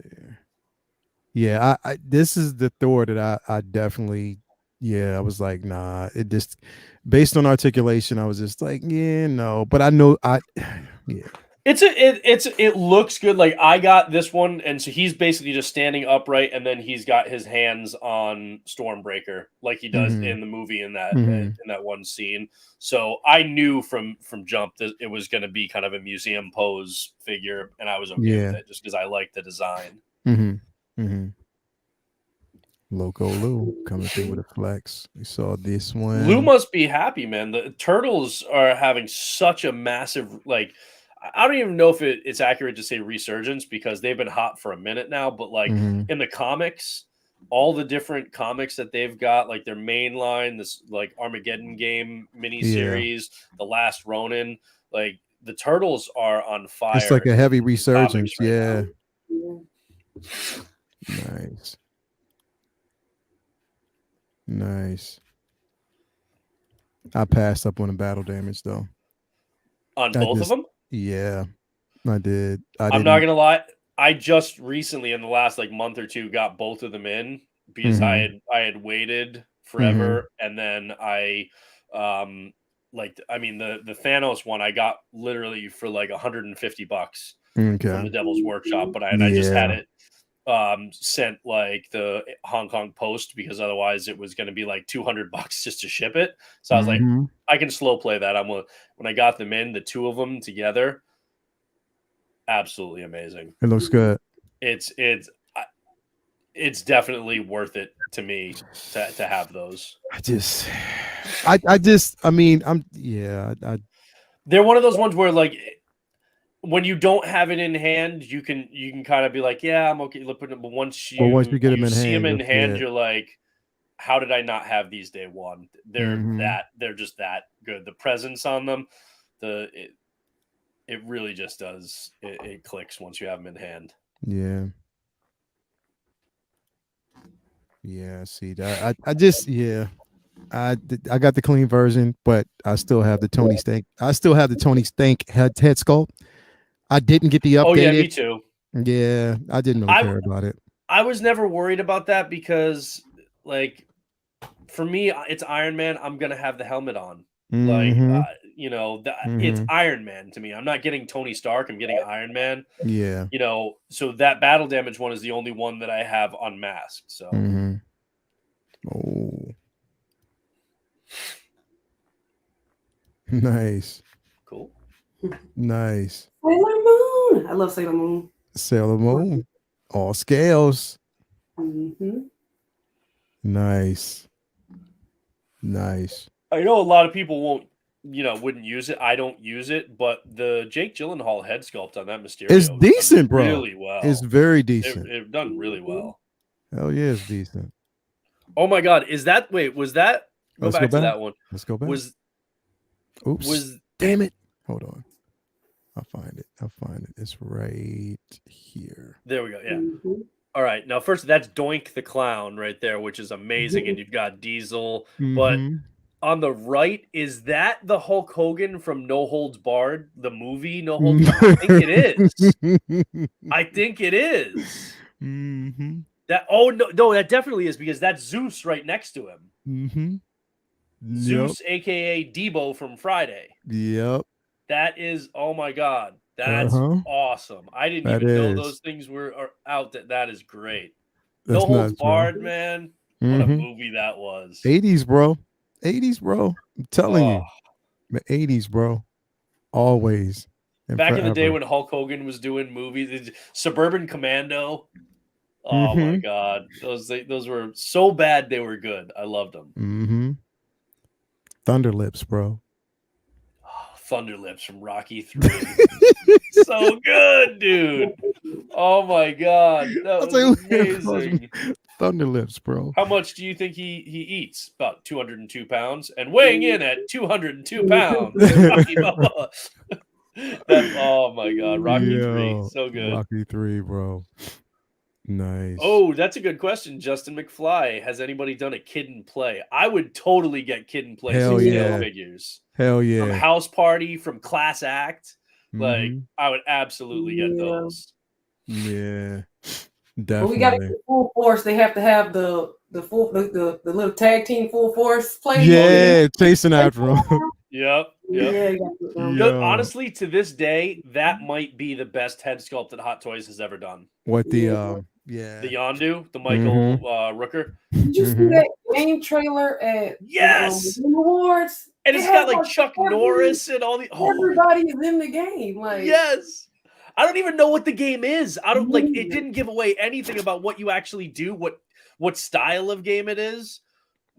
Yeah, I this is the Thor that I definitely, I was like, nah. It just, based on articulation, I was just like, no. But I know, It looks good. Like I got this one, and so he's basically just standing upright, and then he's got his hands on Stormbreaker, like he does in the movie in that one scene. So I knew from jump that it was going to be kind of a museum pose figure, and I was okay with it just because I like the design. Loco Lou coming through with a flex. We saw this one. Lou must be happy, man. The Turtles are having such a massive, like, I don't even know if it's accurate to say resurgence because they've been hot for a minute now. But like in the comics, all the different comics that they've got, like their main line, this like Armageddon game miniseries, The Last Ronin, like the Turtles are on fire. It's like a heavy resurgence. Right Nice. Nice. I passed up on the battle damage though. On both of them? Yeah, I did. I'm not gonna lie. I just recently, in the last like month or two, got both of them in because I had waited forever, and then the Thanos one I got literally for like $150 from the Devil's Workshop, but I just had it sent like the Hong Kong Post because otherwise it was going to be like $200 just to ship it. So I was like, I can slow play that. When I got them in, the two of them together, absolutely amazing. It looks good. It's definitely worth it to me to have those. They're one of those ones where like when you don't have it in hand, you can kind of be like, yeah, I'm okay. But once you get them in see hand, them in hand, you're like, how did I not have these day one? They're just that good. The presence on them, it really just does. It clicks once you have them in hand. Yeah. Yeah. See that? I got the clean version, but I still have the Tony Stank. I still have the Tony Stank head sculpt. I didn't get the updated. Oh yeah, me too. Yeah, I didn't really care about it. I was never worried about that because, like, for me, it's Iron Man. I'm gonna have the helmet on. Like, it's Iron Man to me. I'm not getting Tony Stark. I'm getting Iron Man. Yeah. So that battle damage one is the only one that I have unmasked. So. Oh. Nice. Cool. Nice. Sailor Moon. I love Sailor Moon. Sailor Moon. All scales. Nice. Nice. I know a lot of people wouldn't use it. I don't use it, but the Jake Gyllenhaal head sculpt on that Mysterio is decent, bro. Really well. It's very decent. It's done really well. Hell yeah, it's decent. Oh my god, was that? Go back to that one. Let's go back. Was damn it. Hold on. I'll find it. It's right here. There we go. Yeah. All right. Now, first, that's Doink the Clown right there, which is amazing. And you've got Diesel. But on the right, is that the Hulk Hogan from No Holds Barred, the movie No Holds Barred? I think it is. That definitely is because that's Zeus right next to him. Zeus, aka Debo from Friday. Yep. That is, oh my god, that's awesome. I didn't even know those things are out. That is great. No Holds Barred, man. What a movie that was. 80s, bro. I'm telling you. The 80s, bro. Always. Back in the day when Hulk Hogan was doing movies, Suburban Commando. Oh my god, those were so bad they were good. I loved them. Thunderlips, bro. Thunderlips from Rocky 3. So good, dude. Oh my god. That was amazing. Thunderlips, bro. How much do you think he eats? About 202 pounds. And weighing in at 202 pounds. Oh my god. Rocky 3. So good. Rocky 3, bro. Nice. Oh, that's a good question. Justin McFly. Has anybody done a Kid and Play? I would totally get Kid and Play figures. Hell yeah. From House Party, from Class Act. Like, I would absolutely get those. Yeah. Definitely. But we got to get full force. They have to have the little tag team full force play. Yeah, chasing after him. Yep. Yeah. Honestly, to this day, that might be the best head sculpt that Hot Toys has ever done. What the the Yondu, the Michael Rooker. Did you see that game trailer at Yes the Awards? And it's got like Chuck Norris and all the everybody is in the game. Like yes. I don't even know what the game is. I don't like it didn't give away anything about what you actually do, what style of game it is.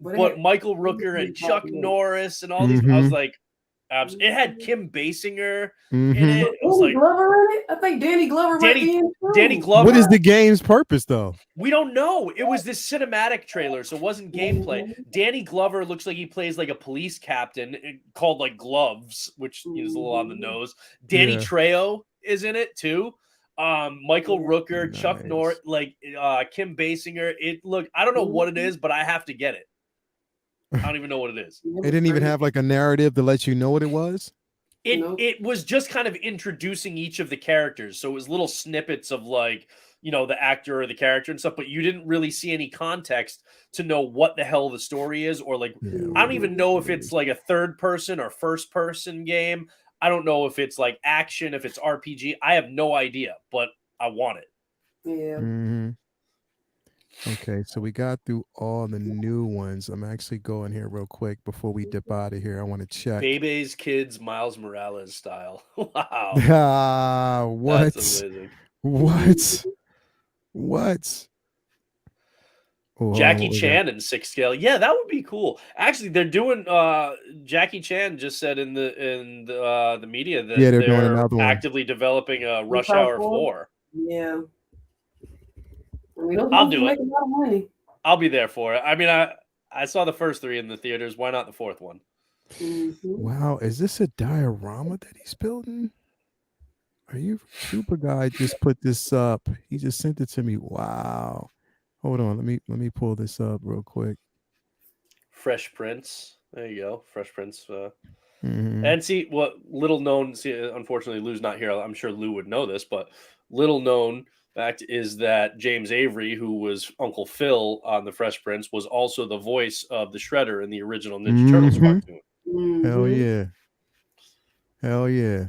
But Michael Rooker and Chuck Norris and all these, I was like, it had Kim Basinger in it. It was like Glover in it. I think Danny Glover. Danny Glover. What is the game's purpose, though? We don't know. It was this cinematic trailer, so it wasn't gameplay. Danny Glover looks like he plays like a police captain called like Gloves, which is a little on the nose. Danny Trejo is in it too. Michael Rooker, Chuck Norris, like Kim Basinger. I don't know what it is, but I have to get it. I don't even know what it is. It didn't even have like a narrative to let you know what it was. It was just kind of introducing each of the characters. So it was little snippets of like, the actor or the character and stuff, but you didn't really see any context to know what the hell the story is. Or like, I don't even know if it's like a third person or first person game. I don't know if it's like action, if it's RPG. I have no idea, but I want it. Yeah. Okay, so we got through all the new ones. I'm actually going here real quick before we dip out of here. I want to check. Bebe's Kids Miles Morales style. Wow. What? That's amazing. What? Oh, Jackie Chan in 6 scale. Yeah, that would be cool. Actually, they're doing Jackie Chan just said in the media that they're doing another one. Actively developing a Rush Hour 4. Yeah. I'll do it. A lot of money. I'll be there for it. I mean, I saw the first 3 in the theaters. Why not the 4th one? Wow, is this a diorama that he's building? Are you super guy just put this up? He just sent it to me. Wow. Hold on, let me pull this up real quick. Fresh Prince. There you go. Fresh Prince. And see what little known. See, unfortunately, Lou's not here. I'm sure Lou would know this, but little known fact is that James Avery, who was Uncle Phil on The Fresh Prince, was also the voice of the Shredder in the original Ninja Turtles cartoon. Hell yeah. Hell yeah.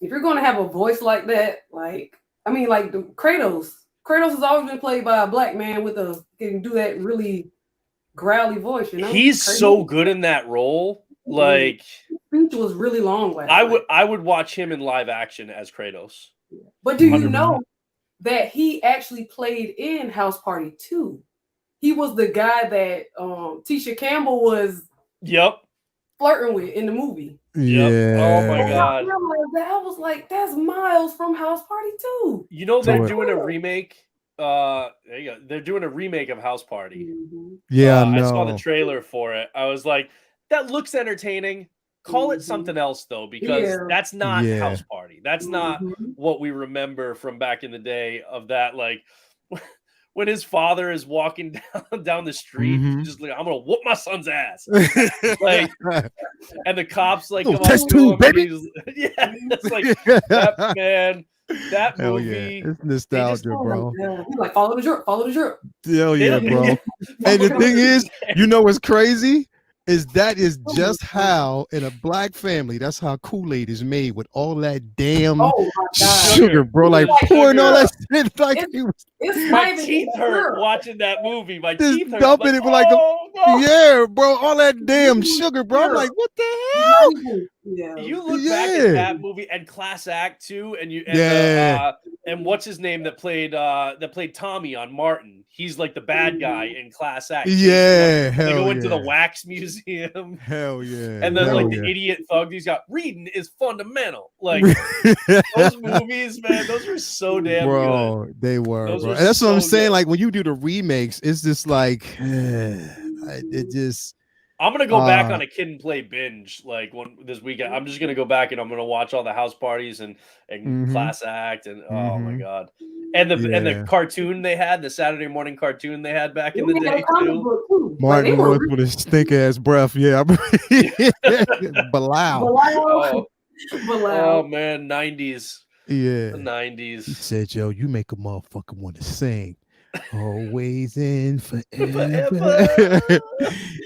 If you're going to have a voice like that, like the Kratos has always been played by a black man can do that really growly voice, He's so good in that role. Like, speech was really long. I would watch him in live action as Kratos. But do you know that he actually played in House Party 2? He was the guy that Tisha Campbell was flirting with in the movie. Yeah. Oh my god. I was like, that's Miles from House Party 2. They're doing a remake. There you go. They're doing a remake of House Party. Yeah, I saw the trailer for it. I was like, that looks entertaining. Call it something else though, because that's not House Party. That's not what we remember from back in the day of that. Like when his father is walking down the street, just like, I'm gonna whoop my son's ass. Like, and the cops like come test tube, baby. Yeah, it's like that man. That Hell movie, it's nostalgia, bro. He's like, follow the drip. Hell yeah, bro. And the thing is, what's crazy? That is just how in a black family, that's how Kool-Aid is made with all that damn sugar, bro. Like pouring all that shit. Like my teeth hurt watching that movie. My teeth hurt. Dumping it like yeah, bro. All that damn sugar, bro. I'm like, what the hell? Yeah. You look back at that movie and Class Act 2, and what's his name that played Tommy on Martin? He's like the bad guy in Class Act. Yeah, they go into the wax museum. Hell yeah. And then the idiot thug he's got, reading is fundamental. Like those movies, man, those were so damn good. They were, bro. And that's what I'm saying. Like when you do the remakes, it's just like it just. I'm gonna go back on a Kid and Play binge like this weekend. I'm just gonna go back and I'm gonna watch all the House Parties and Class Act and oh my god, and the cartoon they had, the Saturday morning cartoon they had back in the day too. Martin Lewis with his stink ass breath, Bilal. Oh man, 90s. Yeah, the 90s. He said, "Yo, you make a motherfucker want to sing." Always in forever.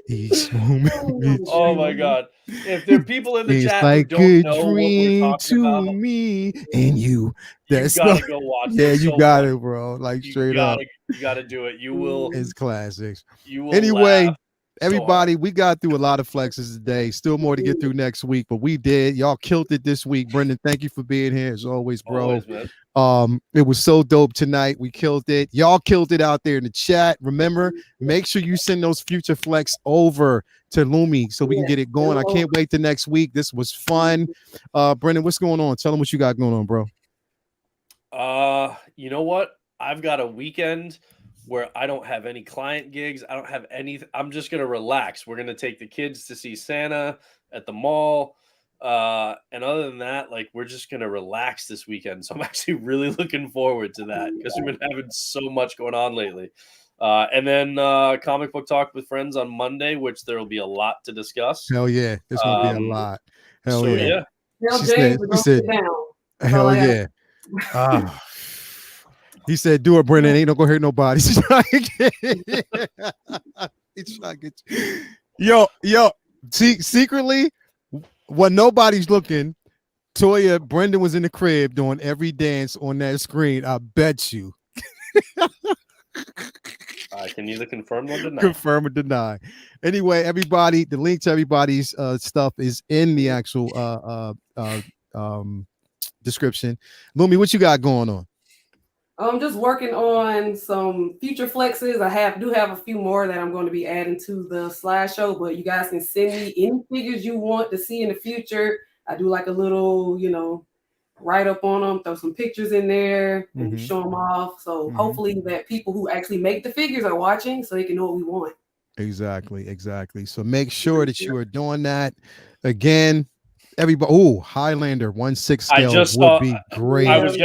Each moment. Oh my God. If there are people in the It's chat like who don't a know what we're dream talking to about, me and you. you That's gotta go watch it. yeah, It's you so got funny. it, bro. Like You straight up. gotta do it. It's classics. You will Anyway, laugh so everybody, hard. we got through a lot of flexes today. Still more to get through next week, but we did. Y'all killed it this week. Brendan, thank you for being here as always, bro. Always, man. It was so dope tonight. We killed it. Y'all killed it out there in the chat. Remember, make sure you send those future flex over to Lumi so we can get it going. I can't wait till next week. This was fun. Brendan, what's going on? Tell them what you got going on, bro. You know what? I've got a weekend where I don't have any client gigs. I don't have anything. I'm just gonna relax. We're gonna take the kids to see Santa at the mall. And other than that, like, we're just gonna relax this weekend. So I'm actually really looking forward to that because we've been having so much going on lately. And then comic book talk with friends on Monday, which there will be a lot to discuss. Hell yeah, there's gonna be a lot. Hell so yeah. Tell She James to said, go sit down. That's all hell I have. yeah. He said, "Do it, Brendan. Ain't no gonna hurt nobody." He's trying to get you. Yo. See, secretly, when nobody's looking, Toya, Brendan was in the crib doing every dance on that screen. I bet you. I can neither confirm nor deny. Confirm or deny. Anyway, everybody, the link to everybody's stuff is in the actual description. Lumi, what you got going on? I'm just working on some future flexes. I do have a few more that I'm going to be adding to the slideshow, but you guys can send me any figures you want to see in the future. I do like a little, write up on them, throw some pictures in there and show them off. So hopefully that people who actually make the figures are watching so they can know what we want. Exactly. So make sure that you are doing that. Again, everybody. Highlander 1/6 scale. I just would be great. I was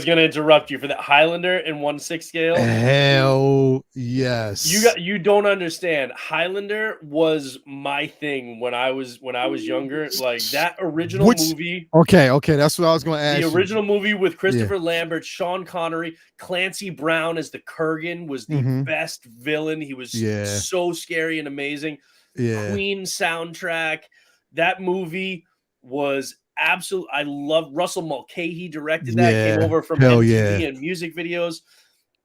gonna interrupt you for that. Highlander in 1/6 scale. Hell yes. You don't understand. Highlander was my thing when I was younger. Like that original movie. Okay, that's what I was going to ask. The original movie with Christopher Lambert, Sean Connery, Clancy Brown as the Kurgan was the best villain. He was so scary and amazing. Queen soundtrack. That movie was absolute. I love Russell Mulcahy directed that. Came over from MTV and music videos.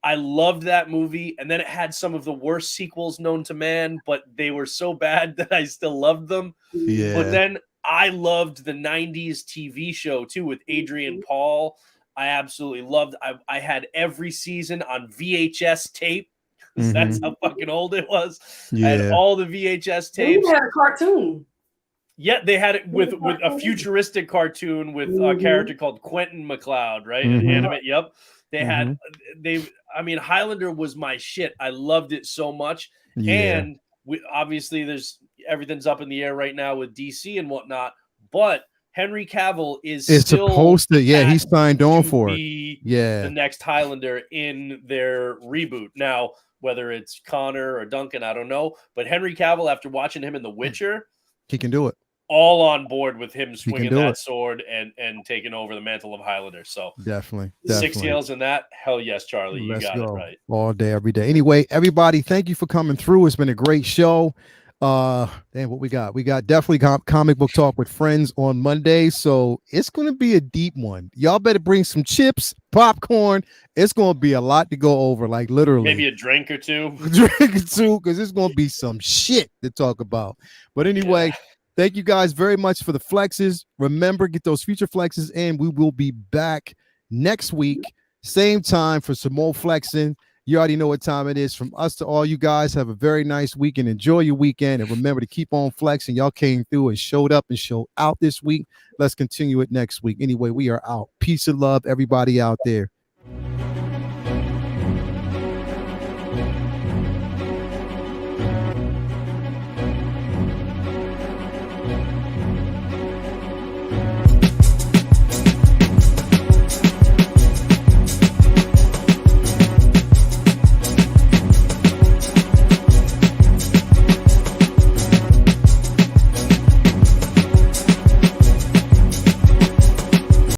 I loved that movie, and then it had some of the worst sequels known to man, but they were so bad that I still loved them. But then I loved the 90s TV show too with Adrian Paul. I absolutely loved. I had every season on VHS tape. That's how fucking old it was. I had all the VHS tapes. We had a cartoon. Yeah, they had it with a futuristic cartoon with a character called Quentin MacLeod, right? An animate. Yep. Highlander was my shit. I loved it so much. And obviously everything's up in the air right now with DC and whatnot, but Henry Cavill is still supposed to, he signed on for it. The next Highlander in their reboot. Now, whether it's Connor or Duncan, I don't know, but Henry Cavill, after watching him in The Witcher, he can do it. All on board with him swinging that sword and taking over the mantle of Highlander. So definitely 6 scales in that. Hell yes, Charlie. You got it right. All day, every day. Anyway, everybody, thank you for coming through. It's been a great show. What we got? We got definitely comic book talk with friends on Monday. So it's going to be a deep one. Y'all better bring some chips, popcorn. It's going to be a lot to go over, like literally. Maybe a drink or two. Because it's going to be some shit to talk about. But anyway, thank you guys very much for the flexes. Remember, get those future flexes in. We will be back next week, same time for some more flexing. You already know what time it is. From us to all you guys, have a very nice weekend. Enjoy your weekend. And remember to keep on flexing. Y'all came through and showed up and showed out this week. Let's continue it next week. Anyway, we are out. Peace and love, everybody out there.